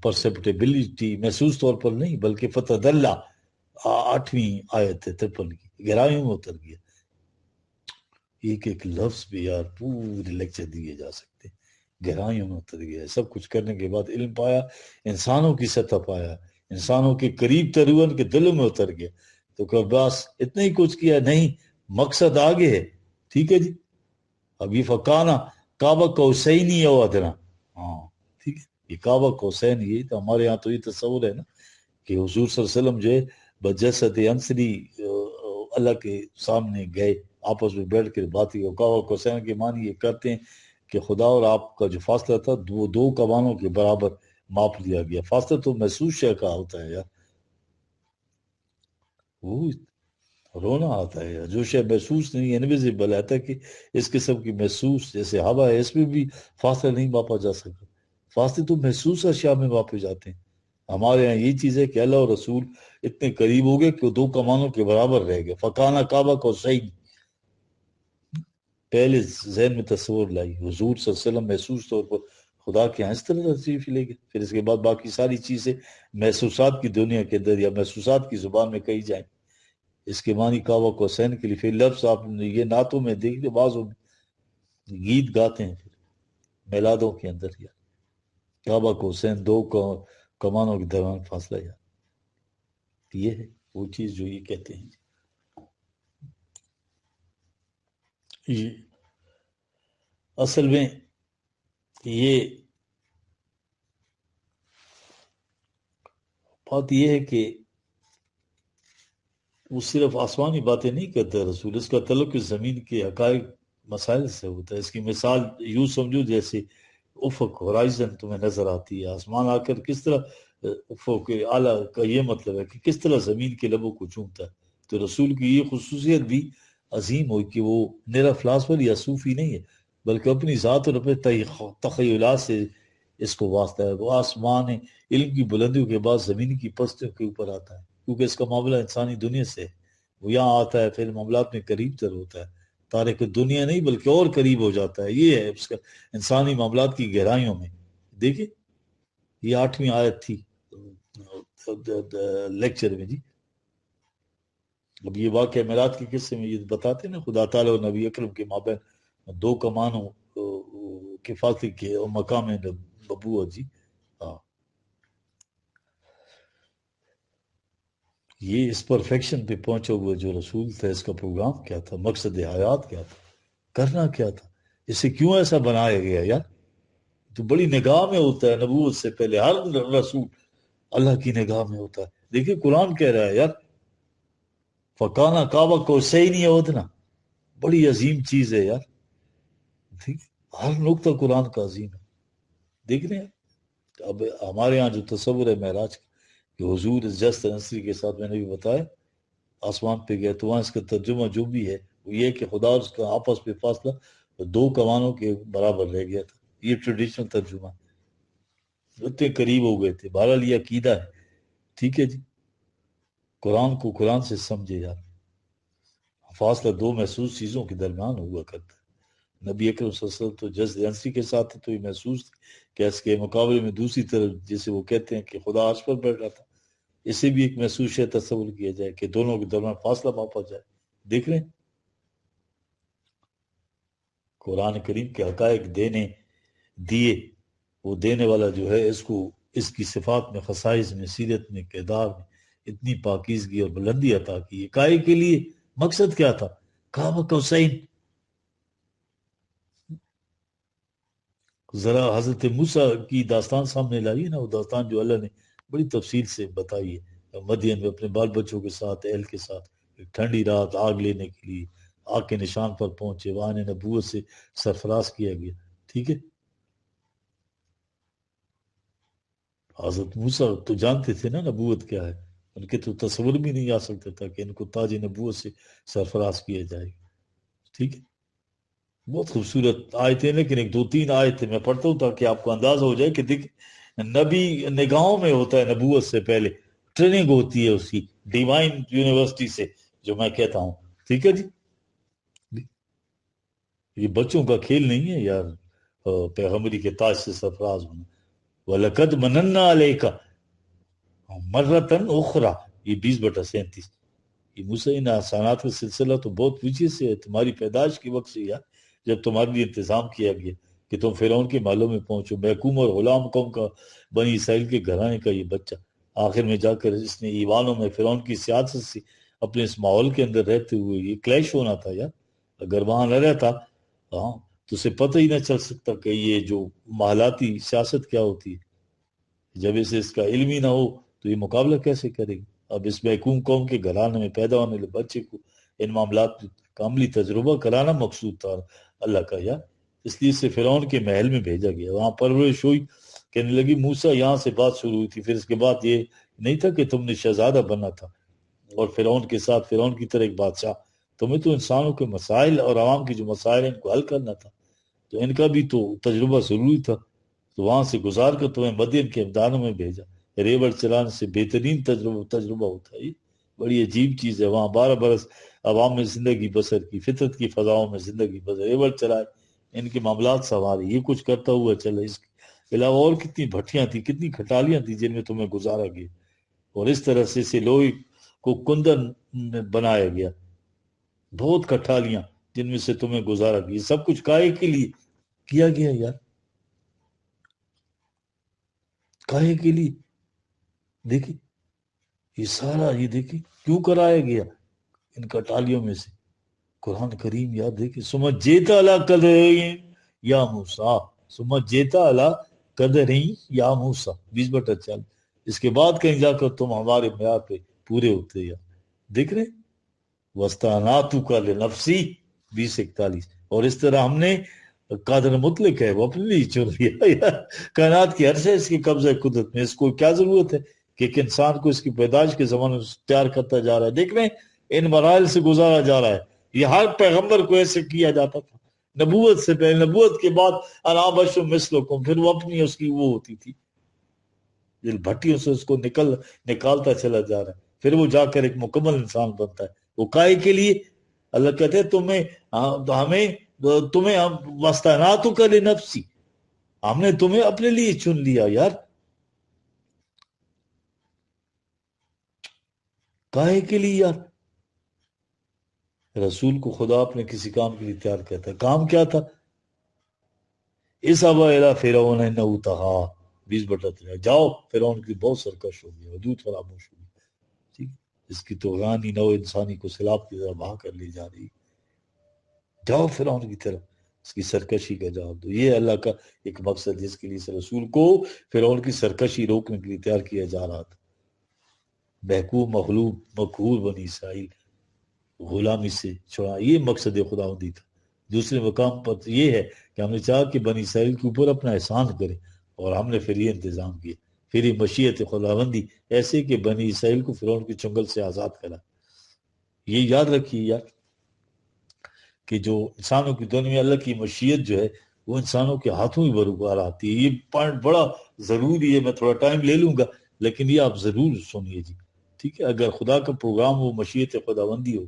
پرسپٹیبلٹی محسوس طور پر نہیں بلکہ فتح اللہ، 8ویں آیت ہے 53 کی، گہرائیوں میں اتر گیا، ایک ایک لفظ بھی یار پورے لیکچر دیے جا سکتے ہیں، گہرائیوں میں اتر گیا، سب کچھ کرنے کے بعد علم پایا، انسانوں کی سطح پایا، انسانوں کے قریب تر ہوا، ان کے دلوں میں اتر گیا، تو کہ بس اتنا ہی کچھ کیا نہیں، مقصد آگے ہے، ٹھیک ہے جی، اب یہ فکانہ کعبہ کوسینی او ادنا، ہاں ٹھیک ہے، یہ کعبہ کوسین، یہ تو ہمارے یہاں تو یہ تصور ہے نا کہ حضور صلی اللہ علیہ وسلم جو ہے بجسد انصری اللہ کے سامنے گئے، آپس میں بیٹھ کر بات کی، کعبہ کوسین کے معنی یہ کرتے ہیں کہ خدا اور آپ کا جو فاصلہ تھا وہ دو کمانوں کے برابر ماپ لیا گیا، فاصلہ تو محسوس شے کا ہوتا ہے یار، وہ رونا آتا ہے، جو شے محسوس نہیں، انویزیبل ہے، کہ اس قسم کی محسوس جیسے ہوا ہے، اس میں بھی فاصلہ نہیں ماپا جا سکتا، فاصلے تو محسوس اشیاء میں ماپے جاتے ہیں، ہمارے یہاں یہ چیز ہے کہ اللہ اور رسول اتنے قریب ہو گئے کہ وہ دو کمانوں کے برابر رہ گئے، فکانہ کعبہ کو صحیح، پہلے ذہن میں تصور لائی، حضور صلی اللہ علیہ وسلم محسوس طور پر خدا کے ہاں اس طرح تشریف لے گئے، پھر اس کے بعد باقی ساری چیزیں محسوسات کی دنیا کے اندر یا محسوسات کی زبان میں کہی جائیں، اس کے معنی کعبہ کو حسین کے لیے، پھر لفظ آپ نے یہ نعتوں میں دیکھ لیں، بعضوں میں گیت گاتے ہیں پھر میلادوں کے اندر، یا کعبہ کو حسین، دو کمانوں کے درمیان فاصلہ، یا یہ ہے وہ چیز جو یہ کہتے ہیں یہ اصل میں یہ بات یہ ہے کہ وہ صرف آسمانی باتیں نہیں کرتا رسول، اس کا تعلق زمین کے حقائق مسائل سے ہوتا ہے، اس کی مثال یوں سمجھو جیسے افق ہورائزن تمہیں نظر آتی ہے، آسمان آ کر کس طرح افق اعلیٰ کا یہ مطلب ہے کہ کس طرح زمین کے لبوں کو چومتا ہے، تو رسول کی یہ خصوصیت بھی عظیم ہوئی کہ وہ میرا فلاسفر یا صوفی نہیں ہے بلکہ اپنی ذات اور اپنے تخیلات سے اس کو واسطہ ہے، وہ آسمان علم کی بلندیوں کے بعد زمین کی پستیوں کے اوپر آتا ہے کیونکہ اس کا معاملہ انسانی دنیا سے ہے، وہ یہاں آتا ہے پھر معاملات میں قریب تر ہوتا ہے، تاریخ دنیا نہیں بلکہ اور قریب ہو جاتا ہے، یہ ہے اس کا انسانی معاملات کی گہرائیوں میں، دیکھیں یہ 8ویں آیت تھی لیکچر میں جی، اب یہ واقعہ معراج کے قصے میں یہ بتاتے ہیں نا، خدا تعالیٰ اور نبی اکرم کے مابین دو کمانوں کے فاصلے کے اور مقام نبوت جی، ہاں یہ اس پرفیکشن پہ پہنچا ہوا جو رسول تھا، اس کا پروگرام کیا تھا، مقصد حیات کیا تھا، کرنا کیا تھا، اسے کیوں ایسا بنایا گیا یار، تو بڑی نگاہ میں ہوتا ہے، نبوت سے پہلے ہر رسول اللہ کی نگاہ میں ہوتا ہے، دیکھیے قرآن کہہ رہا ہے یار، فکانہ کعبہ کو صحیح نہیں ہوتا نا، بڑی عظیم چیز ہے یار، ٹھیک، ہر نقطہ قرآن کا عظیم ہے، دیکھ رہے ہیں، اب ہمارے ہاں جو تصور ہے معراج کا کہ حضور اس جست نصری کے ساتھ میں نے بھی بتایا آسمان پہ گیا، تو وہاں اس کا ترجمہ جو بھی ہے وہ یہ کہ خدا اور اس کا آپس میں فاصلہ 2 کمانوں کے برابر رہ گیا تھا. یہ ٹریڈیشنل ترجمہ ہے، اتنے قریب ہو گئے تھے. بہرحال یہ عقیدہ ہے. ٹھیک ہے جی، قرآن کو قرآن سے سمجھے یار. فاصلہ 2 محسوس چیزوں کے درمیان ہوا کرتا ہے. نبی اکرم صلی اللہ علیہ وسلم تو جس ایجنسی کے ساتھ تھے تو یہ محسوس تھی کہ اس کے مقابلے میں دوسری طرف جسے وہ کہتے ہیں کہ خدا عرش پر بیٹھ رہا تھا، اسے بھی ایک محسوس ہے تصور کیا جائے کہ دونوں کے درمیان فاصلہ ماپا جائے. دیکھ رہے ہیں قرآن کریم کے حقائق دیے، وہ دینے والا جو ہے اس کو اس کی صفات میں، خصائص میں، سیرت میں، کردار میں اتنی پاکیزگی اور بلندی عطا کی. کائے کے لیے مقصد کیا تھا؟ کعبہ قوسین. ذرا حضرت موسیٰ کی داستان سامنے لائی نا، وہ داستان جو اللہ نے بڑی تفصیل سے بتائی ہے. مدین میں اپنے بال بچوں کے ساتھ، اہل کے ساتھ، ایک ٹھنڈی رات آگ لینے کے لیے آگ کے نشان پر پہنچے، وہاں انہیں نبوت سے سرفراز کیا گیا. ٹھیک ہے، حضرت موسیٰ تو جانتے تھے نا نبوت کیا ہے، ان کے تو تصور بھی نہیں آ سکتا تھا کہ ان کو تاج نبوت سے سرفراز کیا جائے گا. ٹھیک ہے، بہت خوبصورت آیتیں، لیکن ایک 2-3 آیتیں میں پڑھتا ہوں تاکہ آپ کو اندازہ ہو جائے کہ دیکھ، نبی نگاہوں میں ہوتا ہے نبوت سے پہلے ٹریننگ ہوتی ہے اس کی ڈیوائن یونیورسٹی سے، جو میں کہتا ہوں. ٹھیک ہے جی، یہ بچوں کا کھیل نہیں ہے یار، پیغمبری کے تاج سے سرفراز ہونا. وَلَقَدْ مَنَنَّا عَلَيْكَ مَرَّةً أُخْرَى، یہ 20/37. یہ موسیٰ ان احسانات کا سلسلہ تو بہت پیچھے سے ہے، تمہاری پیدائش کے وقت سے یار، جب تمہارے لیے انتظام کیا گیا کہ تم فرعون کے محلوں میں پہنچو، محکوم اور غلام قوم کا، بنی اسرائیل کے گھرانے کا یہ بچہ. آخر میں جا کر اس نے ایوانوں میں فرعون کی سیاست سے اپنے اس ماحول کے اندر رہتے ہوئے یہ کلیش ہونا تھا یار. اگر وہاں نہ رہتا ہاں تو اسے پتہ ہی نہ چل سکتا کہ یہ جو محلاتی سیاست کیا ہوتی ہے. جب اسے اس کا علم ہی نہ ہو تو یہ مقابلہ کیسے کرے گی؟ اب اس محکوم قوم کے گھرانے میں پیدا ہونے والے بچے کو ان معاملات کا عملی تجربہ کرانا مقصود تھا اللہ کا یار. اس لیے اسے فرعون کے محل میں بھیجا گیا، وہاں پرورش ہوئی. کہنے لگی موسیٰ یہاں سے بات شروع ہوئی تھی. پھر اس کے بعد یہ نہیں تھا کہ تم نے شہزادہ بننا تھا اور فرعون کے ساتھ فرعون کی طرح ایک بادشاہ. تمہیں تو انسانوں کے مسائل اور عوام کے جو مسائل ہیں ان کو حل کرنا تھا، تو ان کا بھی تو تجربہ ضروری تھا. تو وہاں سے گزار کر تمہیں مدین کے امدادوں میں بھیجا. ریوڑ چلانے سے بہترین تجربہ ہوتا ہے. یہ بڑی عجیب چیز ہے. وہاں 12 برس عوام میں زندگی بسر کی، فطرت کی فضاؤں میں زندگی بسر، ریوڑ چلائے، ان کے معاملات سنوارے، یہ کچھ کرتا ہوا چلا. اس کے علاوہ اور کتنی بھٹیاں تھیں، کتنی کھٹالیاں تھیں جن میں تمہیں گزارا گیا، اور اس طرح سے اسے لوہے کو کندن بنایا گیا. بہت کھٹالیاں جن میں سے تمہیں گزارا گیا. سب کچھ کائے کے لیے کیا گیا یار، کائے کے لیے. دیکھیں یہ سارا، یہ دیکھیں کیوں کرایا گیا ان کٹالیوں میں سے. قرآن کریم یاد دیکھیں، سمجھ جیتا اللہ قدرین یا موسیٰ، سمجھ جیتا اللہ قدرین یا موسیٰ 20/40. اس کے بعد کہیں جا کر تم ہمارے معیار پہ پورے ہوتے یا. دیکھ رہے وسطاناتو کا لنفسی 20:41. اور اس طرح ہم نے قادر مطلق ہے، وہ اپنے لیے چن لیا. کائنات کی ہر شے اس کی قبضہ قدرت میں. اس کو کیا ضرورت ہے کہ ایک انسان کو اس کی پیدائش کے زمانے میں تیار کرتا جا رہا ہے. دیکھ رہے ہیں ان مراحل سے گزارا جا رہا ہے. یہ ہر پیغمبر کو ایسے کیا جاتا تھا، نبوت سے پہلے، نبوت کے بعد انا بشر مثلکم، پھر وہ اپنی اس کی وہ ہوتی تھی، دل بھٹیوں سے اس کو نکالتا چلا جا رہا ہے. پھر وہ جا کر ایک مکمل انسان بنتا ہے. وہ کائے کے لیے؟ اللہ کہتے ہیں تمہیں وسطاناتو کا لنفسی، ہم نے تمہیں اپنے لیے چن لیا یار. کائے کے لیے یار؟ رسول کو خدا اپنے کسی کام کے لیے تیار کرتا ہے. کام کیا تھا؟ اس ابا الی فرعون انہ طغی 20/3. جاؤ فرعون کی بہت سرکش ہو گیا، حدود فراموش ہو گئی. ٹھیک، اس کی طغیانی نوع انسانی کو سیلاب کی طرح بہا کر لے جا رہی. جاؤ فرعون کی طرف، اس کی سرکشی کا جواب دو. یہ اللہ کا ایک مقصد جس کے لیے اس رسول کو فرعون کی سرکشی روکنے کے لیے تیار کیا جا رہا تھا. محکوم، مغلوب، مقہور بنی اسرائیل غلامی سے چھڑا، یہ مقصد خداوندی تھا. دوسرے مقام پر یہ ہے کہ ہم نے چاہا کہ بنی اسرائیل کے اوپر اپنا احسان کرے، اور ہم نے پھر یہ انتظام کیا، پھر یہ مشیت خداوندی ایسے کہ بنی اسرائیل کو فرعون کے چنگل سے آزاد کرا. یہ یاد رکھیے یار کہ جو انسانوں کی دنیا میں اللہ کی مشیت جو ہے وہ انسانوں کے ہاتھوں ہی بروبار آتی ہے. یہ پوائنٹ بڑا ضروری ہے، میں تھوڑا ٹائم لے لوں گا لیکن یہ آپ ضرور سنیے جی. ٹھیک ہے، اگر خدا کا پروگرام ہو، مشیت خداوندی ہو،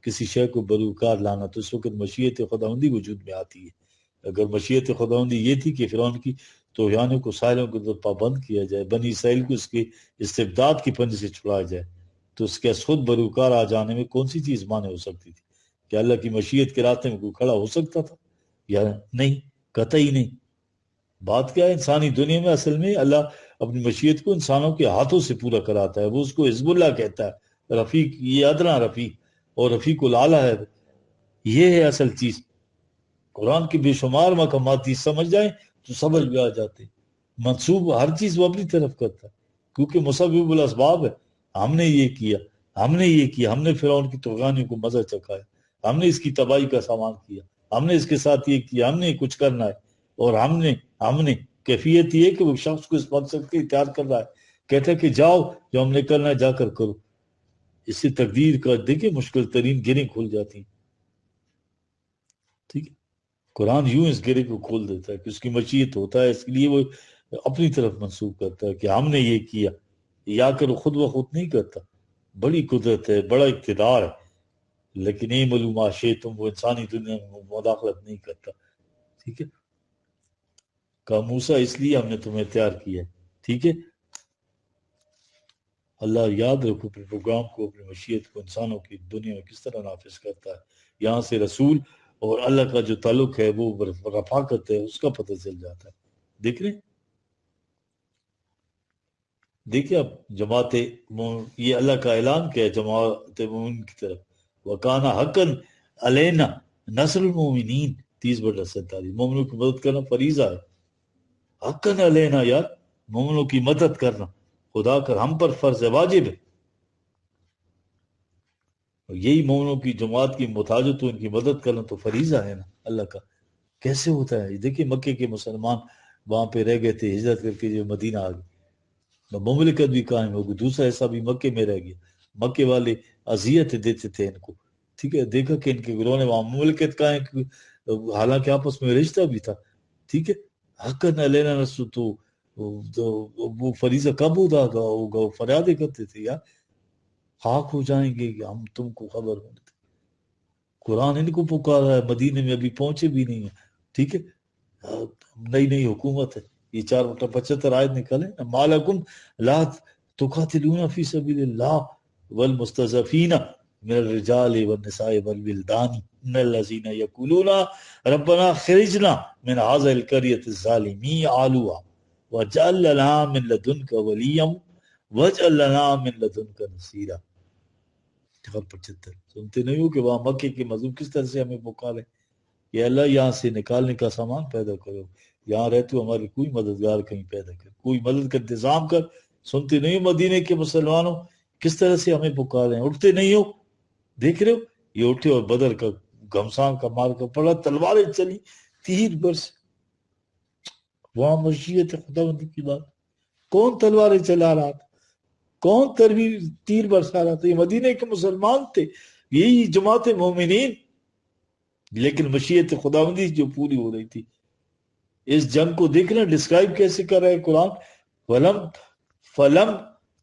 کسی شے کو بروکار لانا، تو اس وقت مشیت خداوندی وجود میں آتی ہے. اگر مشیت خداوندی یہ تھی کہ فرعون کی طغیانوں کو، ساحلوں کو پابند کیا جائے، بنی اسرائیل کو اس کے استبداد کی پنجے سے چھڑایا جائے، تو اس کے خود بروکار آ جانے میں کون سی چیز مانے ہو سکتی تھی؟ کہ اللہ کی مشیت کے راستے میں کوئی کھڑا ہو سکتا تھا یا نہیں؟ قطعی نہیں. بات کیا ہے، انسانی دنیا میں اصل میں اللہ اپنی مشیت کو انسانوں کے ہاتھوں سے پورا کراتا ہے. وہ اس کو حزب اللہ کہتا ہے، رفیق، یہ ادنا رفیق اور رفیق الاعلیٰ ہے. یہ ہے اصل چیز. قرآن کی بے شمار مقامات سمجھ جائیں تو سمجھ بھی آ جاتے. منصوب ہر چیز وہ اپنی طرف کرتا ہے کیونکہ مسبب الاسباب ہے. ہم نے یہ کیا، ہم نے یہ کیا، ہم نے فرعون کی طغیانوں کو مزہ چکھایا، ہم نے اس کی تباہی کا سامان کیا، ہم نے اس کے ساتھ یہ کیا، ہم نے کچھ کرنا ہے. اور ہم نے کیفیت یہ کہ وہ شخص کو اس مقصد کے اختیار کر رہا ہے، کہتا ہے کہ جاؤ، جو ہم نے کرنا ہے جا کر کرو. اس سے تقدیر کا دیکھیں مشکل ترین گریں کھل جاتی ہیں. ٹھیک ہے، قرآن یوں اس گرے کو کھول دیتا ہے کہ اس کی مشیت ہوتا ہے، اس کے لیے وہ اپنی طرف منسوخ کرتا ہے کہ ہم نے یہ کیا. یا کر وہ خود بخود نہیں کرتا، بڑی قدرت ہے، بڑا اقتدار ہے، لیکن یہ معلوم تم وہ انسانی دنیا میں مداخلت نہیں کرتا. ٹھیک ہے، کہا موسیٰ اس لیے ہم نے تمہیں تیار کیا ہے. ٹھیک ہے، اللہ یاد رکھو اپنے پروگرام کو، اپنی مشیت کو انسانوں کی دنیا میں کس طرح نافذ کرتا ہے. یہاں سے رسول اور اللہ کا جو تعلق ہے وہ رفاقت ہے، اس کا پتہ چل جاتا ہے. دیکھ رہے ہیں، دیکھیں اب جماعت یہ اللہ کا اعلان کیا ہے جماعت مومن کی طرف، وَقَانَ حَقًّا عَلَيْنَا نَصْرُ الْمُؤْمِنِينَ 30/47. مومنوں کی مدد کرنا فریضہ ہے. حقاً علینا، یار مومنوں کی مدد کرنا خدا کر ہم پر فرض ہے، واجب ہے. اور یہی مومنوں کی جماعت کی متاجت ان کی مدد کرنا تو فریضہ ہے نا اللہ کا. کیسے ہوتا ہے؟ دیکھیں مکے کے مسلمان وہاں پہ رہ گئے تھے، ہجرت کر کے جو مدینہ آ گئے، مملکت بھی قائم ہو گئی، دوسرا حصہ بھی مکے میں رہ گیا. مکے والے اذیت دیتے تھے ان کو. ٹھیک ہے، دیکھا کہ ان کے گروہ نے وہاں مملکت قائم کی، حالانکہ آپس میں رشتہ بھی تھا. ٹھیک ہے، حقاً علینا نصر، تو وہ فریضہ کب ادا ہوگا؟ وہ فریادیں کرتے تھے یار خاک ہو جائیں گے کہ ہم تم کو خبر ہوں. قرآن ان کو پکارا ہے، مدینے میں ابھی پہنچے بھی نہیں ہیں. ٹھیک ہے، نئی حکومت ہے. یہ 4/75 آیت نکلے، مالکم لا تقاتلون فی سبیل اللہ والمستضعفین من الرجال والنساء والولدان من الذین یقولون ربنا خرجنا من هذه القرية الظالم اهلها واجعل لنا من لدنك وليا واجعل لنا من لدنك نصيرا. 75 سنتے نہیں ہو کہ وہاں مکے کے مظلوم کس طرح سے ہمیں پکارے کہ اللہ یہاں سے نکالنے کا سامان پیدا کرو، یہاں رہتے ہو ہماری کوئی مددگار کہیں پیدا کر، کوئی مدد کا انتظام کر. سنتے نہیں ہو مدینے کے مسلمانوں کس طرح سے ہمیں پکارے ہیں؟ اٹھتے نہیں ہو؟ دیکھ رہے ہو یہ اٹھے اور بدر کا گھمسان کا مار کر پڑا، تلواریں چلی، تیر برس. وہاں مشیت خداوندی کی بات، کون تلواریں چلا رہا تھا؟ کون تیر برسا رہا تھا؟ یہ مدینے کے مسلمان تھے، یہی جماعت مومنین. لیکن مشیت خداوندی جو پوری ہو رہی تھی. اس جنگ کو دیکھ رہے ہیں ڈسکرائب کیسے کر رہا ہے قرآن، فلم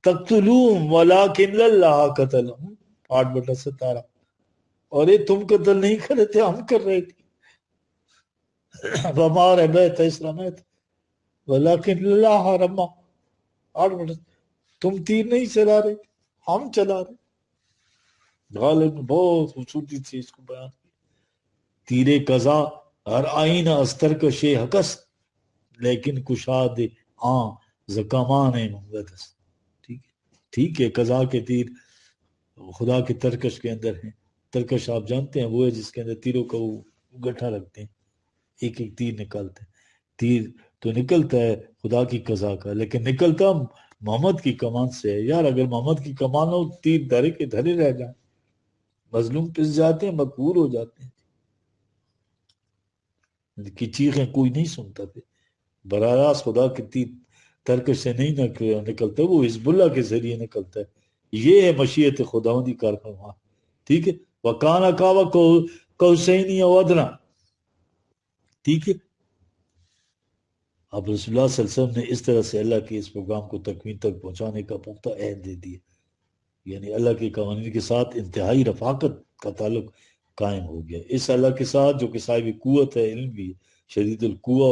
تقتلوہم ولکن اللہ قتلہم 8/17. اور یہ تم قتل نہیں کر رہے تھے، ہم کر رہے تھے. وما رمیت اذ رمیت ولکن اللہ رمی 8/17. تم تیر نہیں چلا رہے، ہم چلا رہے. غالب نے بہت خوبصورتی سے اس کو بیان کیا. تیرے قضا ہر آئین استر کشے حکس لیکن کشاد زکامان مقدس. ٹھیک ہے، قضا کے تیر خدا کے ترکش کے اندر ہیں. ترکش آپ جانتے ہیں وہ ہے جس کے اندر تیروں کا وہ گٹھا رکھتے ہیں، ایک ایک تیر نکالتے ہیں. تیر تو نکلتا ہے خدا کی قضا کا، لیکن نکلتا محمد کی کمان سے ہے. یار اگر محمد کی کمان ہو تیر دھرے کے دھرے رہ جائیں، مظلوم پس جاتے ہیں، مقبول ہو جاتے ہیں. کی چیخیں کوئی نہیں سنتا تھے. براہ راست خدا کی تیر ترکش سے نہیں نکلتا، وہ حزب اللہ کے ذریعے نکلتا ہے. یہ ہے مشیت خداوندی کارفرما. ٹھیک ہے، وکانا کعبہ قوسین او ادنا، ٹھیک ہے۔ اب رسول اللہ صلی اللہ علیہ وسلم نے اس طرح سے اللہ کے اس پیغام کو تکمیل تک پہنچانے کا پختہ عہد دے دیا، یعنی اللہ کے قوانین کے ساتھ انتہائی رفاقت کا تعلق قائم ہو گیا اس اللہ کے ساتھ جو کہ صاحب قوت ہے، علم بھی ہے، شدید القوہ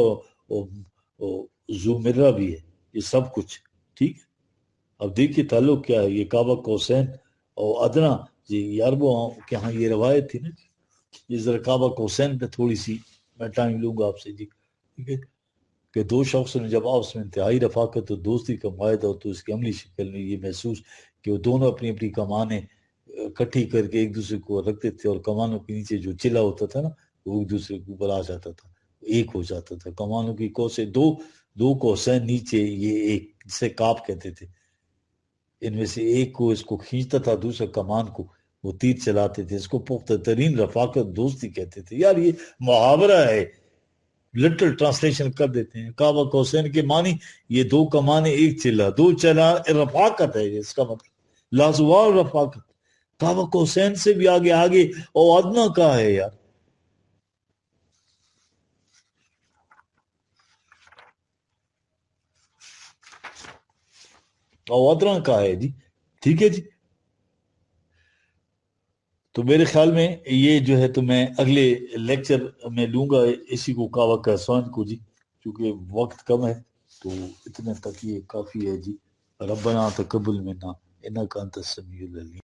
اور ذو مرہ بھی ہے، یہ سب کچھ ٹھیک ہے۔ اب دیکھیے تعلق کیا ہے، یہ کعبہ قوسین اور ادنا، جی عربوں کے ہاں یہ روایت تھی نا، یہ ذرا کعبہ قوسین پہ تھوڑی سی میں ٹائم لوں گا آپ سے جی، ٹھیک ہے، کہ دو شخص نے جب آپس میں انتہائی رفاقت اور دوستی کا معاہدہ ہو تو اس کی عملی شکل میں یہ محسوس کہ وہ دونوں اپنی اپنی کمانیں اکٹھی کر کے ایک دوسرے کو رکھتے تھے، اور کمانوں کے نیچے جو چلا ہوتا تھا نا وہ ایک دوسرے کے اوپر آ جاتا تھا، ایک ہو جاتا تھا، کمانوں کی کو سے دو کوسین نیچے، یہ ایک جسے کاپ کہتے تھے، ان میں سے ایک کو اس کو کھینچتا تھا، دوسرے کمان کو وہ تیر چلاتے تھے، اس کو پختہ ترین رفاقت دوستی کہتے تھے۔ یار یہ محاورہ ہے، لٹل ٹرانسلیشن کر دیتے ہیں، کعبہ قوسین کے معنی یہ دو کمانے ایک چلا، دو چلا رفاقت ہے، اس کا مطلب لازوال رفاقت، کعبہ قوسین سے بھی آگے آگے اور ادنا کا ہے یار، اور ادنا کا ہے جی، ٹھیک ہے جی۔ تو میرے خیال میں یہ جو ہے تو میں اگلے لیکچر میں لوں گا اسی کو کعبہ قوسین کو جی، کیونکہ وقت کم ہے، تو اتنے تک یہ کافی ہے جی۔ ربنا تقبل منا انک انت السمیع العلیم۔